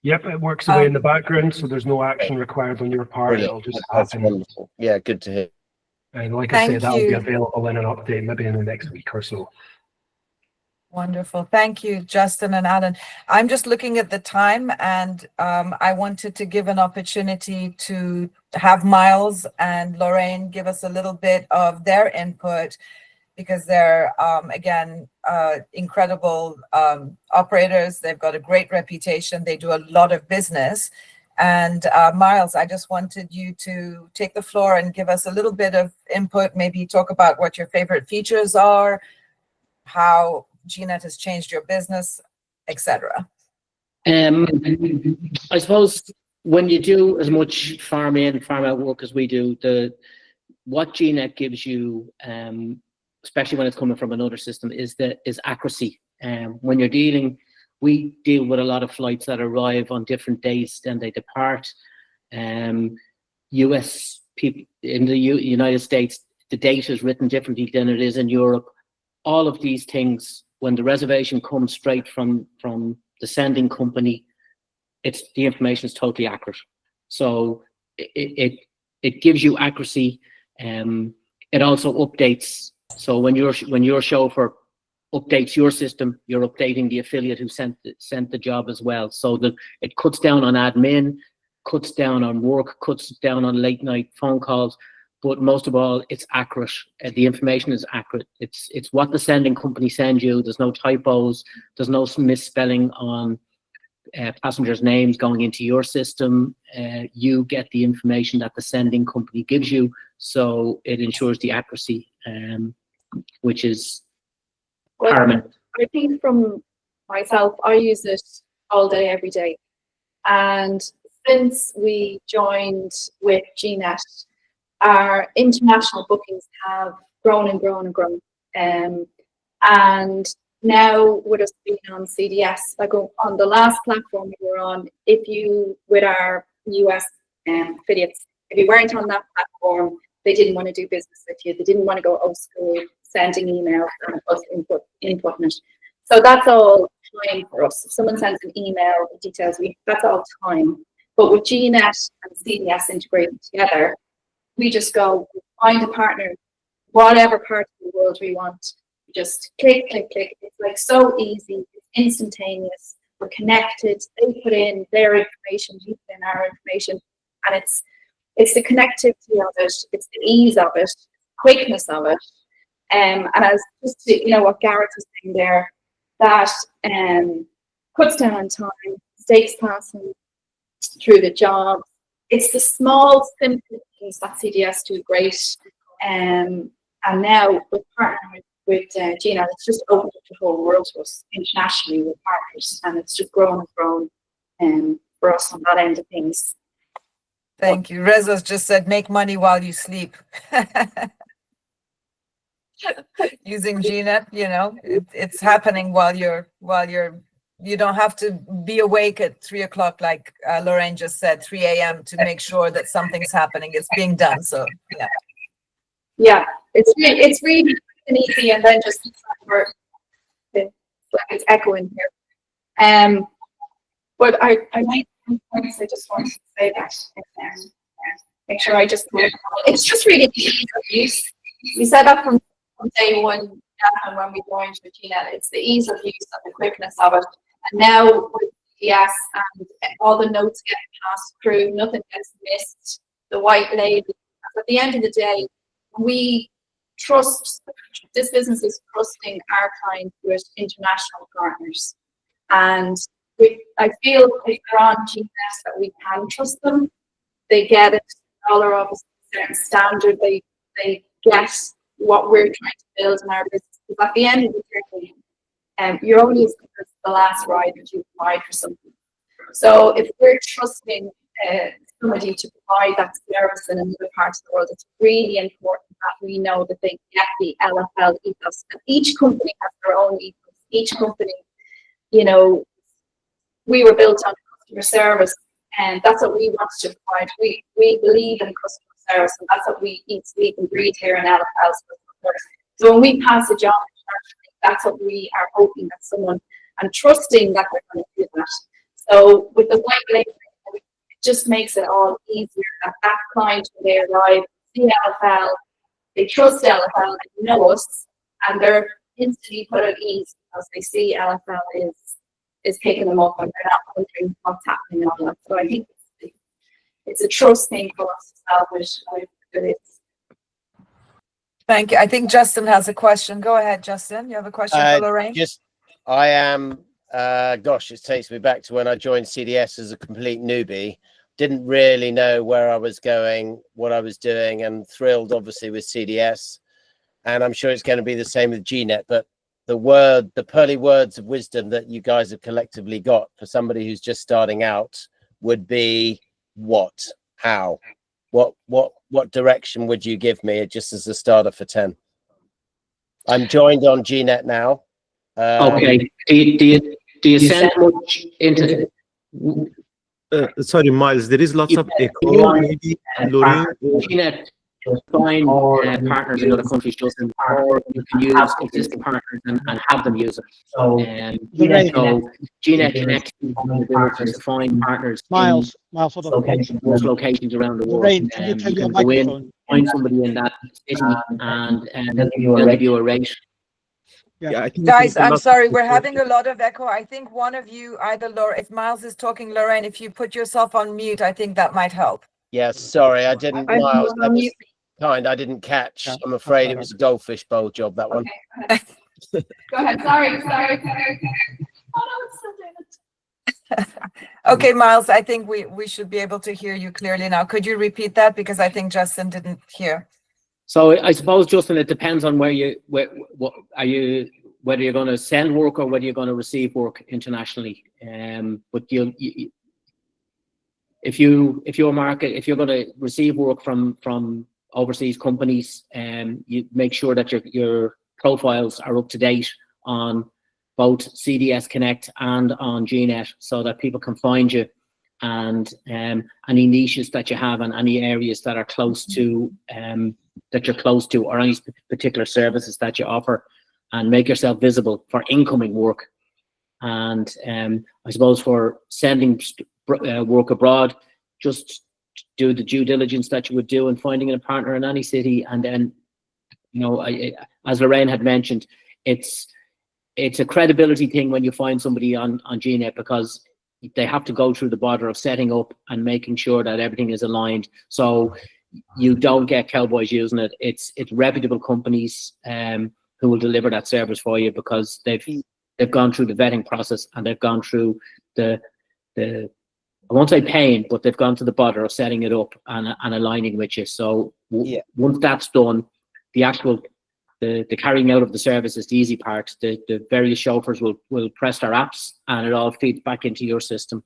Speaker 9: Yep, it works away in the background, so there's no action required on your part.
Speaker 4: Brilliant.
Speaker 9: It'll just
Speaker 4: That's
Speaker 9: happen.
Speaker 4: wonderful. Yeah, good to hear.
Speaker 9: And like I said, that'll be available in an update maybe in the next week or so.
Speaker 1: Wonderful. Thank you, Justin and Allan. I'm just looking at the time, and I wanted to give an opportunity to have Myles and Lorraine give us a little bit of their input, because they're, again, incredible operators. They've got a great reputation. They do a lot of business. And Myles, I just wanted you to take the floor and give us a little bit of input, maybe talk about what your favorite features are, how GNet has changed your business, etc.
Speaker 6: I suppose when you do as much farm in, farm out work as we do, what GNet gives you, especially when it's coming from another system, is accuracy. When you're we deal with a lot of flights that arrive on different days than they depart. US people in the United States, the date is written differently than it is in Europe. All of these things, when the reservation comes straight from the sending company, the information is totally accurate. So it gives you accuracy. It also updates. So when your chauffeur updates your system, you're updating the affiliate who sent the job as well. So that it cuts down on admin, cuts down on work, cuts down on late night phone calls. But most of all, it's accurate. The information is accurate. It's what the sending company sends you. There's no typos. There's no misspelling on passengers' names going into your system. You get the information that the sending company gives you. So it ensures the accuracy, which is paramount.
Speaker 10: I think from myself, I use it all day, every day. And since we joined with GNet, our international bookings have grown and grown and grown. And now with us being on CDS, like on the last platform we were on, if you, with our US affiliates, if you weren't on that platform, they didn't want to do business with you. They didn't want to go old school, sending emails and us inputting it. So that's all time for us. If someone sends an email with details, that's all time. But with GNet and CDS integrated together, we just go find a partner, whatever part of the world we want. Just click, click, click. It's like so easy. It's instantaneous. We're connected. They put in their information, we put in our information, and it's the connectivity of it. It's the ease of it, quickness of it, and as just to, what Gareth was saying there, that cuts down on time, mistakes passing through the job. It's the small, simple things that CDS do great, and now with partnering with GNet, it's just opened up the whole world to us internationally with partners, and it's just grown and grown for us on that end of things.
Speaker 1: Thank you. Reza's just said, make money while you sleep. Using GNet, it's happening while you don't have to be awake at 3 o'clock, like Lorraine just said, 3 a.m. to make sure that something's happening. It's being done. So yeah.
Speaker 10: Yeah, it's really easy, and then just it's echoing here. But I made some points. I just wanted to say that. Make sure I just. It's just really easy to use. We set up from day one when we joined with GNet. It's the ease of use and the quickness of it. And now with CDS and all the notes get passed through, nothing gets missed. The white label. At the end of the day, we trust, this business is trusting our clients with international partners. And I feel if they're on GNet that we can trust them. They get it, dollar of a certain standard, they get what we're trying to build in our business. Because at the end of the day, you're only as good as the last ride that you provide for something. So if we're trusting somebody to provide that service in another part of the world, it's really important that we know that they get the LfL ethos. And each company has their own ethos. Each company, we were built on customer service, and that's what we want to provide. We believe in customer service, and that's what we eat, sleep, and breathe here in LfL. So when we pass a job, that's what we are hoping that someone, and trusting that they're going to do that. So with the white label, it just makes it all easier that client, when they arrive, see LfL, they trust LfL, they know us, and they're instantly put at ease because they see LfL is picking them up and they're not wondering what's happening on that. So I think it's a trust thing for us to establish.
Speaker 1: Thank you. I think Justin has a question. Go ahead, Justin. You have a question for Lorraine?
Speaker 4: I am, it takes me back to when I joined CDS as a complete newbie. Didn't really know where I was going, what I was doing, and thrilled obviously with CDS. And I'm sure it's going to be the same with GNet, but the pearly words of wisdom that you guys have collectively got for somebody who's just starting out would be what, how, what direction would you give me just as a starter for 10? I'm joined on GNet now.
Speaker 6: Okay. Do you send much into?
Speaker 3: Sorry, Myles, there is lots of echo. Maybe Lorraine.
Speaker 6: GNet, find partners in other countries, Justin, or you can use existing partners and have them use it. So GNet connects to find partners.
Speaker 2: Myles, hold on.
Speaker 6: Most locations around the world.
Speaker 2: Lorraine, can you turn your microphone?
Speaker 6: Find somebody in that city and they'll give you a rate.
Speaker 3: Yeah, I think
Speaker 1: guys, I'm sorry, we're having a lot of echo. I think one of you, either Laura, if Myles is talking, Lorraine, if you put yourself on mute, I think that might help.
Speaker 4: Yes, sorry, I didn't. Myles, that was kind. I didn't catch. I'm afraid it was a goldfish bowl job, that one.
Speaker 10: Okay, go ahead. Sorry. Oh, no, it's still doing it.
Speaker 1: Okay, Myles, I think we should be able to hear you clearly now. Could you repeat that? Because I think Justin didn't hear.
Speaker 6: So I suppose, Justin, it depends on whether you're going to send work or whether you're going to receive work internationally. But if you're going to receive work from overseas companies, you make sure that your profiles are up to date on both CDS Connect and on GNet, so that people can find you, and any niches that you have and any areas that are close to or any particular services that you offer, and make yourself visible for incoming work. And I suppose for sending work abroad, just do the due diligence that you would do in finding a partner in any city. And then, you know, as Lorraine had mentioned, it's a credibility thing when you find somebody on GNet, because they have to go through the bother of setting up and making sure that everything is aligned. So you don't get cowboys using it. It's reputable companies who will deliver that service for you, because they've gone through the vetting process, and they've gone through the I won't say pain, but they've gone to the bother of setting it up and aligning with you. So once that's done, the actual the carrying out of the service is the easy part. The various chauffeurs will press their apps, and it all feeds back into your system.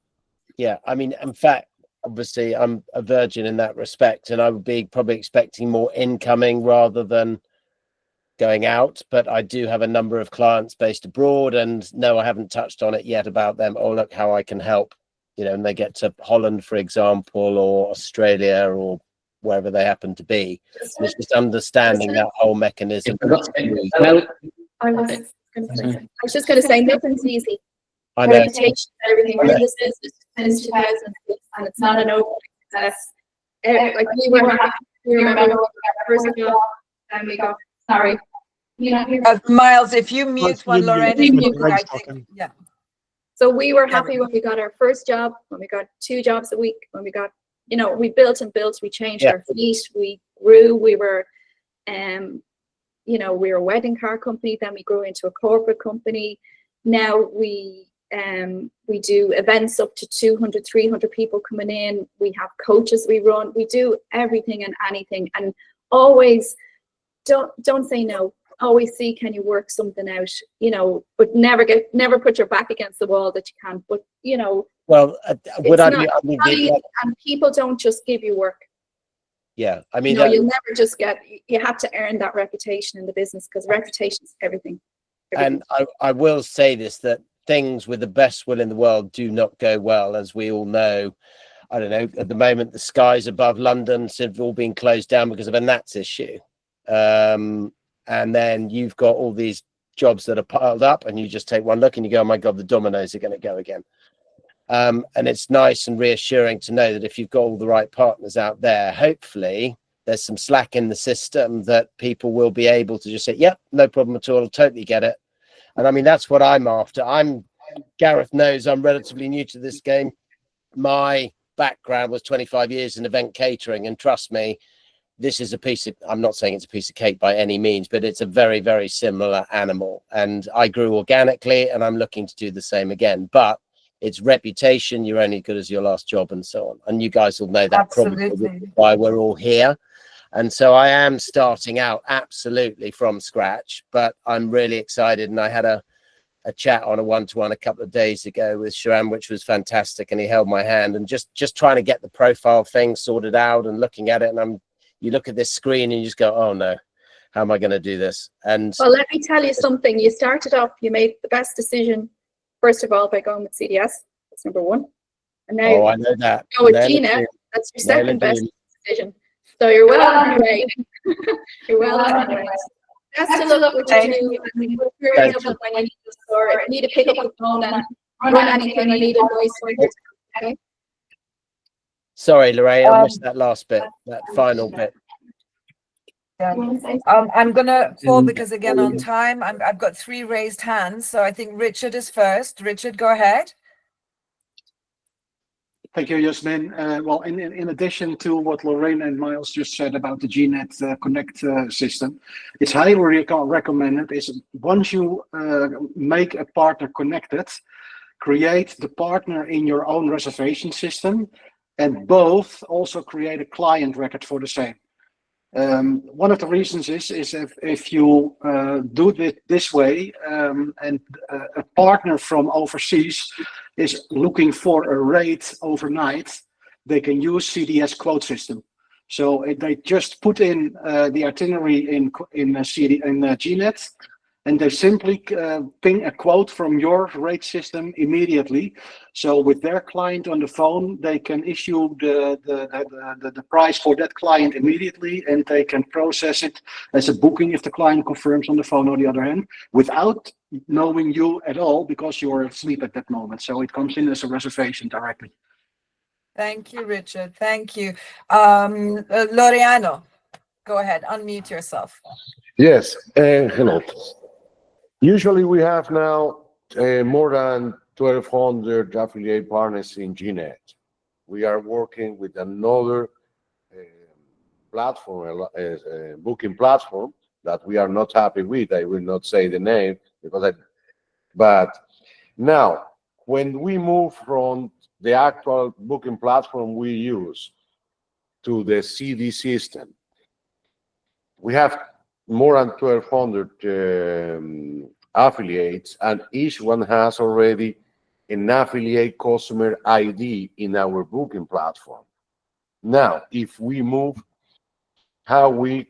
Speaker 4: Yeah, I mean, in fact, obviously I'm a virgin in that respect, and I would be probably expecting more incoming rather than going out, but I do have a number of clients based abroad, and no, I haven't touched on it yet about them. Oh, look how I can help, you know, and they get to Holland, for example, or Australia, or wherever they happen to be. And it's just understanding that whole mechanism.
Speaker 10: I was just going to say, nothing's easy.
Speaker 4: I know.
Speaker 10: Reputation, everything. We're in this business since 2006, and it's not an open success. Like we remember our first job, and we got. Sorry.
Speaker 1: Myles, if you mute when Lorraine is muted, I think, yeah.
Speaker 10: So we were happy when we got our first job, when we got 2 jobs a week, when we got, you know, we built and built, we changed our fleet, we grew, we were, you know, we were a wedding car company, then we grew into a corporate company. Now we do events up to 200, 300 people coming in. We have coaches we run, we do everything and anything, and always, don't say no. Always see, can you work something out, you know, but never put your back against the wall that you can't. But, you know,
Speaker 4: well,
Speaker 10: and people don't just give you work.
Speaker 4: Yeah, I mean,
Speaker 10: you know, you'll never just get. You have to earn that reputation in the business, because reputation is everything.
Speaker 4: And I will say this, that things with the best will in the world do not go well, as we all know. I don't know, at the moment the skies above London have all been closed down because of a gnats issue. And then you've got all these jobs that are piled up, and you just take one look and you go, oh my God, the dominoes are going to go again. And it's nice and reassuring to know that if you've got all the right partners out there, hopefully there's some slack in the system that people will be able to just say, yep, no problem at all, I'll totally get it. And I mean, that's what I'm after. Gareth knows I'm relatively new to this game. My background was 25 years in event catering, and trust me, this is a piece of, I'm not saying it's a piece of cake by any means, but it's a very, very similar animal. And I grew organically, and I'm looking to do the same again. But it's reputation. You're only good as your last job, and so on. And you guys will know that.
Speaker 1: Absolutely.
Speaker 4: Probably why we're all here. And so I am starting out absolutely from scratch, but I'm really excited. And I had a chat on a one-to-one a couple of days ago with Sharam, which was fantastic. And he held my hand, and just trying to get the profile thing sorted out and looking at it. And you look at this screen and you just go, oh no, how am I going to do this? And
Speaker 10: well, let me tell you something. You started off, you made the best decision, first of all, by going with CDS. That's number 1. And now
Speaker 4: I know that.
Speaker 10: Go with GNet. That's your second best decision. So you're well on your way. You're well on your way. Best of luck with what you do. When you need to pick up the phone and run anything, you need a voice. Okay.
Speaker 4: Sorry, Lorraine, I missed that last bit, that final bit.
Speaker 1: Yeah. I'm gonna call, because again on time, I've got 3 raised hands, so I think Richard is first. Richard, go ahead.
Speaker 8: Thank you, Yasmin. Well, in addition to what Lorraine and Myles just said about the GNet Connect system, it's highly recommended. Is once you make a partner connected, create the partner in your own reservation system, and both also create a client record for the same. One of the reasons is if you do it this way, and a partner from overseas is looking for a rate overnight, they can use CDS quote system. So they just put in the itinerary in GNet, and they simply ping a quote from your rate system immediately. So with their client on the phone, they can issue the price for that client immediately, and they can process it as a booking if the client confirms on the phone on the other hand, without knowing you at all, because you're asleep at that moment. So it comes in as a reservation directly.
Speaker 1: Thank you, Richard. Thank you. Laureano, go ahead, unmute yourself.
Speaker 11: Yes, hello. Usually we have now more than 1,200 affiliate partners in GNet. We are working with another platform, booking platform that we are not happy with. I will not say the name but now when we move from the actual booking platform we use to the CD system, we have more than 1,200 affiliates, and each one has already an affiliate customer ID in our booking platform. Now, if we move how we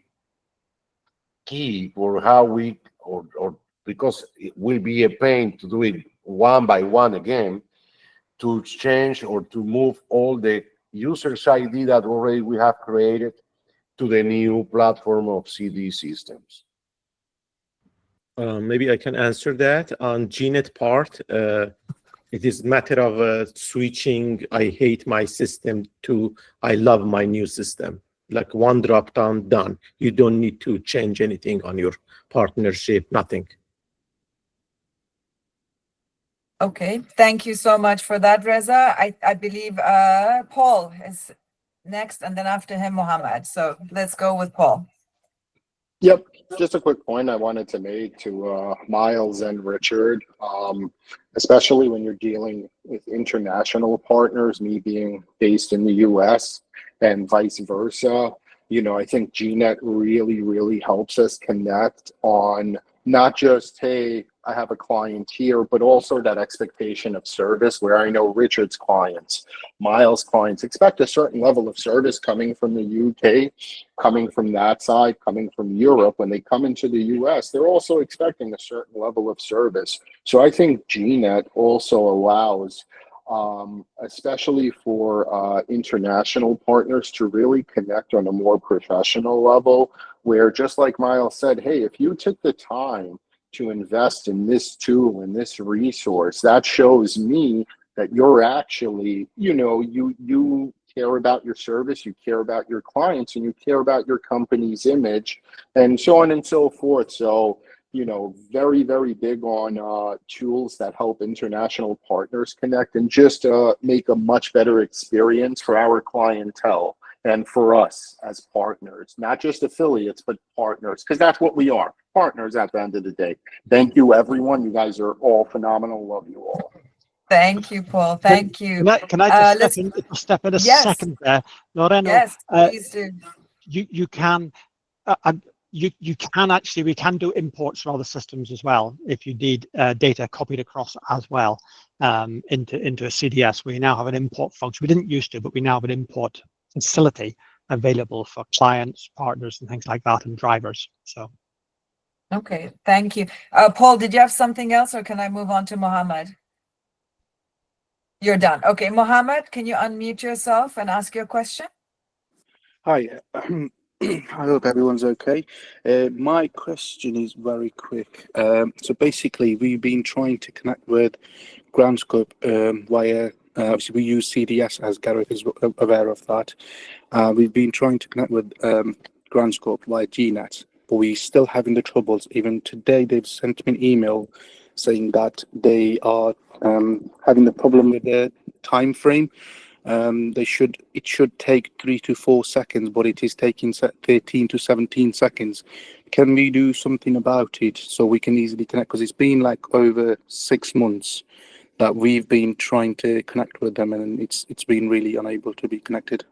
Speaker 11: keep or how we, or because it will be a pain to do it one by one again, to change or to move all the users ID that already we have created to the new platform of CD systems.
Speaker 3: Maybe I can answer that. On GNet part, it is a matter of switching I hate my system to I love my new system. Like one drop down, done. You don't need to change anything on your partnership, nothing.
Speaker 1: Okay, thank you so much for that, Reza. I believe Paul is next, and then after him, Mohammed. So let's go with Paul.
Speaker 5: Yep, just a quick point I wanted to make to Myles and Richard, especially when you're dealing with international partners, me being based in the US and vice versa. You know, I think GNet really, really helps us connect on not just, hey, I have a client here, but also that expectation of service where I know Richard's clients, Myles' clients expect a certain level of service coming from the UK, coming from that side, coming from Europe. When they come into the US, they're also expecting a certain level of service. So I think GNet also allows, especially for international partners, to really connect on a more professional level, where just like Myles said, hey, if you took the time to invest in this tool and this resource, that shows me that you're actually, you know, you care about your service, you care about your clients, and you care about your company's image, and so on and so forth. So, you know, very, very big on tools that help international partners connect and just make a much better experience for our clientele and for us as partners, not just affiliates, but partners, because that's what we are, partners at the end of the day. Thank you, everyone. You guys are all phenomenal. Love you all.
Speaker 1: Thank you, Paul. Thank you.
Speaker 2: Can I just step in a second there, Lorraine?
Speaker 1: Yes, please do.
Speaker 2: You can actually, we can do imports from other systems as well if you need data copied across as well into a CDS. We now have an import function. We didn't used to, but we now have an import facility available for clients, partners, and things like that, and drivers. So,
Speaker 1: okay, thank you. Paul, did you have something else, or can I move on to Mohammed? You're done. Okay, Mohammed, can you unmute yourself and ask your question?
Speaker 12: Hi, I hope everyone's okay. My question is very quick. So basically, we've been trying to connect with GroundScope via, obviously we use CDS, as Gareth is aware of that. We've been trying to connect with GroundScope via GNet, but we're still having the troubles. Even today, they've sent me an email saying that they are having the problem with the time frame. It should take 3 to 4 seconds, but it is taking 13 to 17 seconds. Can we do something about it so we can easily connect? Because it's been like over 6 months that we've been trying to connect with them, and it's been really unable to be connected.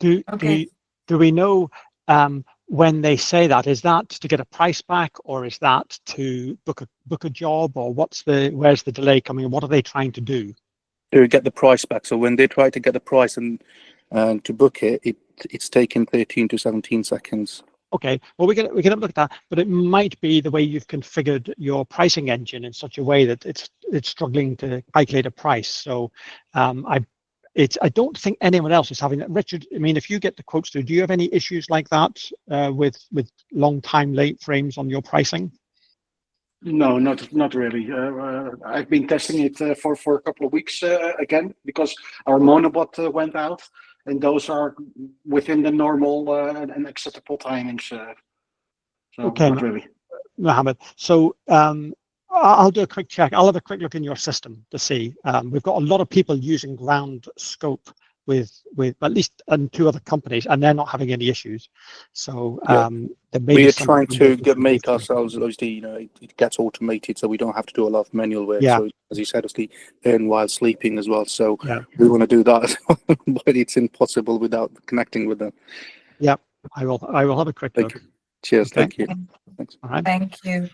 Speaker 2: Do we know when they say that, is that to get a price back, or is that to book a job, or where's the delay coming, and what are they trying to do?
Speaker 12: To get the price back. So when they try to get the price and to book it, it's taken 13 to 17 seconds.
Speaker 2: Okay, well, we can look at that, but it might be the way you've configured your pricing engine in such a way that it's struggling to calculate a price. So I don't think anyone else is having that. Richard, I mean, if you get the quotes through, do you have any issues like that with long time late frames on your pricing?
Speaker 8: No, not really. I've been testing it for a couple of weeks again, because our monobot went out, and those are within the normal and acceptable timings. So
Speaker 2: Okay,
Speaker 8: not really.
Speaker 2: Mohammed. So I'll do a quick check. I'll have a quick look in your system to see. We've got a lot of people using ground scope with at least 2 other companies, and they're not having any issues. So there may
Speaker 12: we
Speaker 2: be
Speaker 12: are trying to make ourselves, obviously, it gets automated, so we don't have to do a lot of manual work.
Speaker 2: Yeah.
Speaker 12: So as you said, obviously, earn while sleeping as well. So we want to do that, but it's impossible without connecting with them.
Speaker 2: Yeah, I will have a quick look.
Speaker 12: Cheers.
Speaker 2: Okay.
Speaker 12: Thank you. Thanks.
Speaker 2: All right.
Speaker 1: Thank you.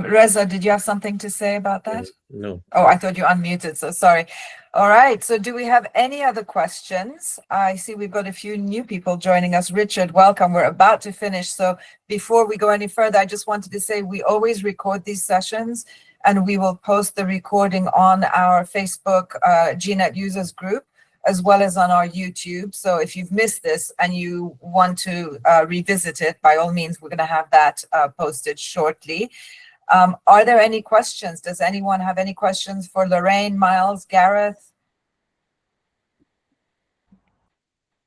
Speaker 1: Reza, did you have something to say about that?
Speaker 3: No.
Speaker 1: Oh, I thought you unmuted, so sorry. All right, so do we have any other questions? I see we've got a few new people joining us. Richard, welcome. We're about to finish. So before we go any further, I just wanted to say we always record these sessions, and we will post the recording on our Facebook GNet users group, as well as on our YouTube. So if you've missed this and you want to revisit it, by all means, we're going to have that posted shortly. Are there any questions? Does anyone have any questions for Lorraine, Myles, Gareth?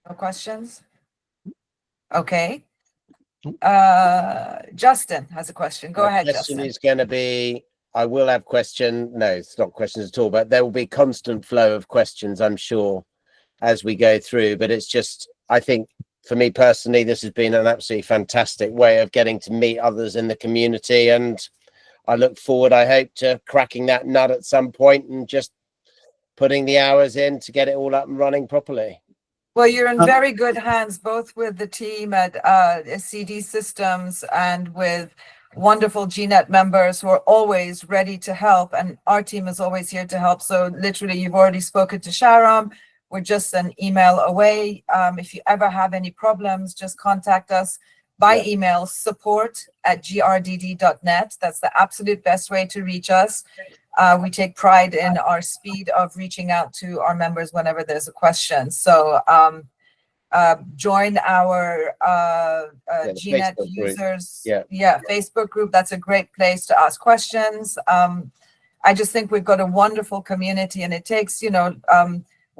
Speaker 1: No questions? Okay. Justin has a question. Go ahead,
Speaker 4: Justin.
Speaker 1: Justin.
Speaker 4: Is going to be, I will have question. No, it's not questions at all, but there will be constant flow of questions, I'm sure, as we go through. But it's just, I think, for me personally, this has been an absolutely fantastic way of getting to meet others in the community, and I look forward, I hope, to cracking that nut at some point and just putting the hours in to get it all up and running properly.
Speaker 1: Well, you're in very good hands, both with the team at CD Systems and with wonderful GNet members who are always ready to help. And our team is always here to help. So literally, you've already spoken to Sharam. We're just an email away. If you ever have any problems, just contact us by email, support@grdd.net. That's the absolute best way to reach us. We take pride in our speed of reaching out to our members whenever there's a question. So join our GNet users Facebook group. That's a great place to ask questions. I just think we've got a wonderful community, and it takes,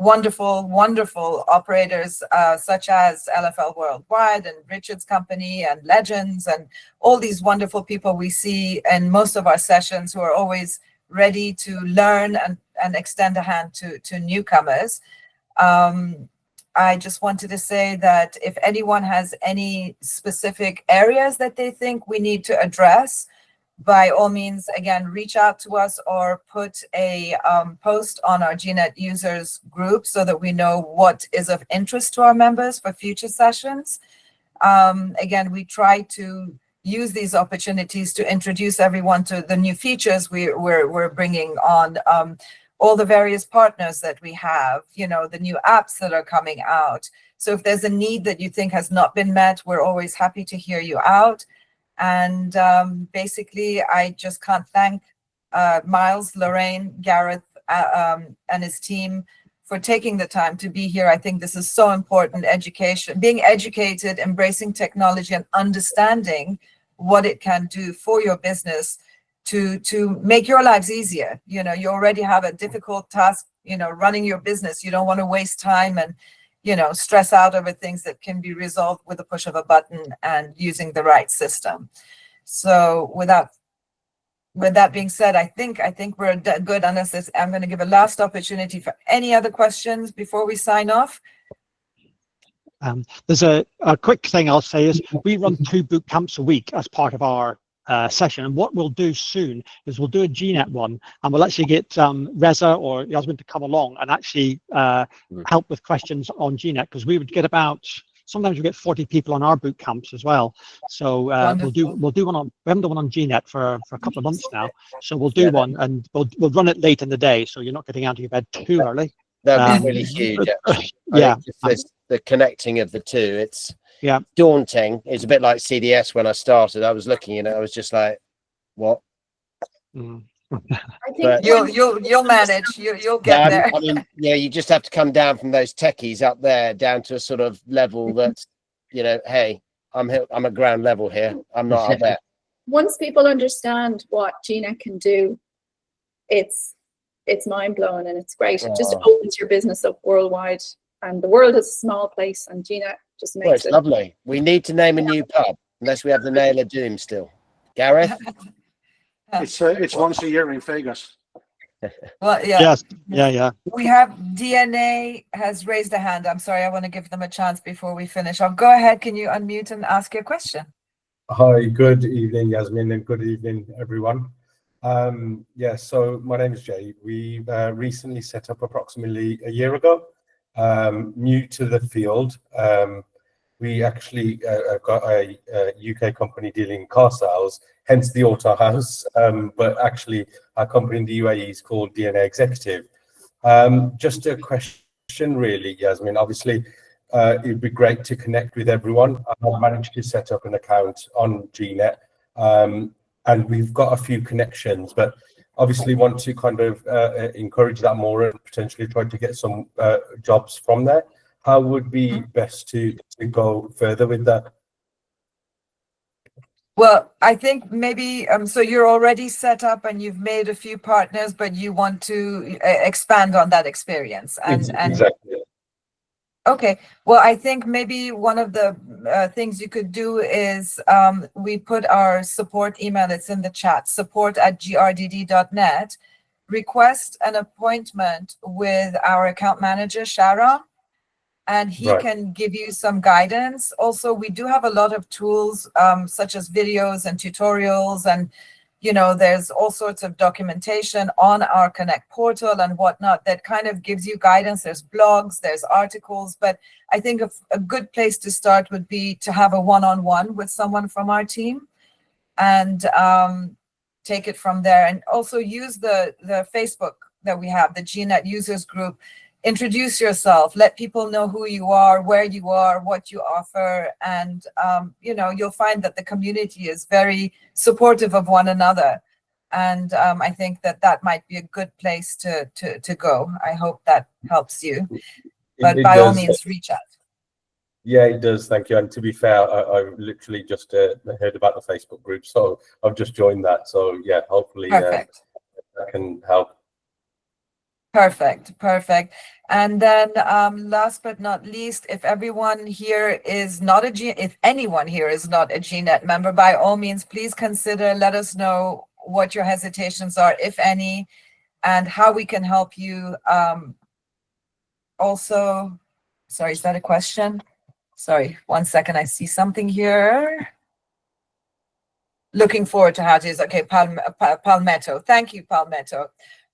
Speaker 1: wonderful operators such as LfL Worldwide and Richard's company and Legends and all these wonderful people we see in most of our sessions who are always ready to learn and extend a hand to newcomers. I just wanted to say that if anyone has any specific areas that they think we need to address, by all means, again, reach out to us or put a post on our GNet users group so that we know what is of interest to our members for future sessions. Again, we try to use these opportunities to introduce everyone to the new features we're bringing on, all the various partners that we have, the new apps that are coming out. So if there's a need that you think has not been met, we're always happy to hear you out. And basically, I just can't thank Myles, Lorraine, Gareth, and his team for taking the time to be here. I think this is so important, education, being educated, embracing technology, and understanding what it can do for your business to make your lives easier. You already have a difficult task, running your business. You don't want to waste time and stress out over things that can be resolved with a push of a button and using the right system. So with that being said, I think we're good, unless I'm going to give a last opportunity for any other questions before we sign off.
Speaker 2: There's a quick thing I'll say is we run 2 boot camps a week as part of our session, and what we'll do soon is we'll do a GNet one, and we'll actually get Reza or Yasmin to come along and actually help with questions on GNet, because we would get sometimes we get 40 people on our boot camps as well. So we'll do one on, we haven't done one on GNet for a couple of months now, so we'll do one, and we'll run it late in the day, so you're not getting out of your bed too early.
Speaker 4: That'd be really huge.
Speaker 2: Yeah,
Speaker 4: the connecting of the two. daunting. It's a bit like CDS when I started. I was looking at it, I was just like, what?
Speaker 10: I think
Speaker 4: But-
Speaker 1: You'll manage. You'll get there.
Speaker 4: I mean, yeah, you just have to come down from those techies up there down to a sort of level that's, you know, hey, I'm at ground level here. I'm not up there.
Speaker 10: once people understand what GNet can do, it's mind blowing and it's great. It just opens your business up worldwide, and the world is a small place, and GNet just makes
Speaker 4: It's lovely. We need to name a new pub, unless we have the Nail of Doom still. Gareth?
Speaker 8: It's once a year in Vegas.
Speaker 1: Well, yeah.
Speaker 2: Yes. Yeah.
Speaker 1: We have DNA has raised a hand. I'm sorry, I want to give them a chance before we finish. Go ahead. Can you unmute and ask your question?
Speaker 13: Hi, good evening, Yasmin, and good evening, everyone. So my name is Jay. We recently set up approximately a year ago, new to the field. We actually got a UK company dealing in car sales, hence the Auto House, but actually our company in the UAE is called DNA Executive. Just a question really, Yasmin. Obviously, it'd be great to connect with everyone. I've managed to set up an account on GNet, and we've got a few connections, but obviously want to kind of encourage that more and potentially try to get some jobs from there. How would be best to go further with that?
Speaker 1: Well, I think maybe, so you're already set up and you've made a few partners, but you want to expand on that experience.
Speaker 13: Exactly.
Speaker 1: Okay, well, I think maybe one of the things you could do is we put our support email, it's in the chat, support@grdd.net, request an appointment with our account manager, Sharon, and he can give you some guidance. Also, we do have a lot of tools such as videos and tutorials, and you know, there's all sorts of documentation on our Connect portal and whatnot that kind of gives you guidance. There's blogs, there's articles, but I think a good place to start would be to have a one-on-one with someone from our team and take it from there. And also use the Facebook that we have, the GNet users group. Introduce yourself, let people know who you are, where you are, what you offer, and you know, you'll find that the community is very supportive of one another, and I think that might be a good place to go. I hope that helps you, but by all means reach out.
Speaker 13: Yeah, it does. Thank you. And to be fair, I literally just heard about the Facebook group, so I've just joined that. So yeah, hopefully that can help.
Speaker 1: Perfect. And then last but not least, if anyone here is not a GNet member, by all means, please consider, let us know what your hesitations are, if any, and how we can help you. Also, sorry, is that a question? Sorry, 1 second, I see something here. Looking forward to how it is. Okay, Palmetto. Thank you, Palmetto.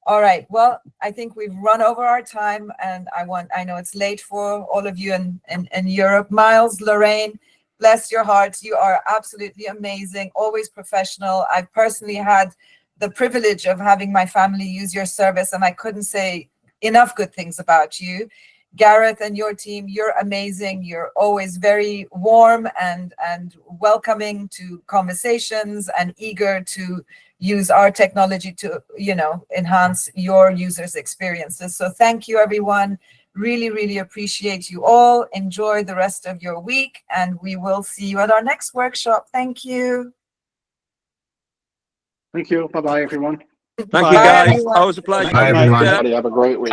Speaker 1: All right, well, I think we've run over our time, and I know it's late for all of you in Europe. Myles, Lorraine, bless your hearts. You are absolutely amazing, always professional. I've personally had the privilege of having my family use your service, and I couldn't say enough good things about you. Gareth and your team, you're amazing. You're always very warm and welcoming to conversations and eager to use our technology to, you know, enhance your users' experiences. So thank you, everyone. Really, really appreciate you all. Enjoy the rest of your week, and we will see you at our next workshop. Thank you.
Speaker 8: Thank you. Bye-bye, everyone.
Speaker 7: Thank you, guys. Always a pleasure.
Speaker 5: Bye, everyone. Have a great week.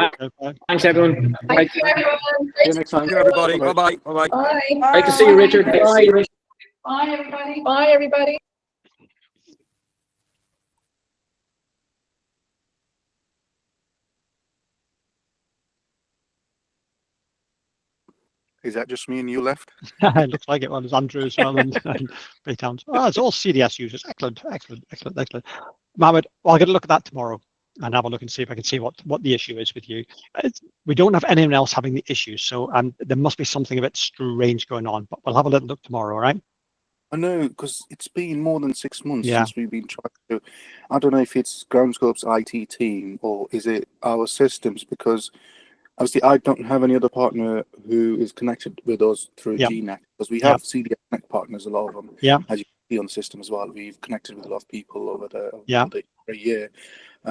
Speaker 6: Thanks, everyone.
Speaker 10: Thank you, everyone.
Speaker 8: See you next time.
Speaker 7: Thank you, everybody. Bye-bye. Bye-bye.
Speaker 10: Bye.
Speaker 6: Great to see you, Richard. Bye.
Speaker 10: Bye, everybody. Bye, everybody.
Speaker 12: Is that just me and you left?
Speaker 2: It looks like it. Well, there's Andrew as well and Baytowns. Oh, it's all CDS users. Excellent. Mohammed, well, I'll get a look at that tomorrow and have a look and see if I can see what the issue is with you. We don't have anyone else having the issue, so there must be something a bit strange going on, but we'll have a little look tomorrow, all right?
Speaker 12: I know, because it's been more than 6 months since we've been trying to. I don't know if it's GroundScope's IT team or is it our systems, because Obviously, I don't have any other partner who is connected with us through GNet, because we have CDS Connect partners, a lot of them.
Speaker 2: Yeah.
Speaker 12: As you can see on the system as well, we've connected with a lot of people over the year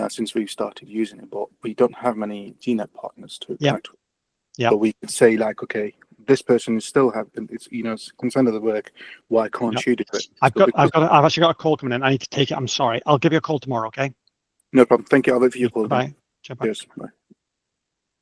Speaker 12: since we've started using it, but we don't have many GNet partners to connect with.
Speaker 2: Yeah.
Speaker 12: But we could say like, okay, this person is still having, it's, you know, it's concerned of the work. Why can't you do it?
Speaker 2: I've actually got a call coming in. I need to take it. I'm sorry. I'll give you a call tomorrow. Okay.
Speaker 12: No problem. Thank you. I'll wait for your call.
Speaker 2: Bye.
Speaker 12: Cheers. Bye.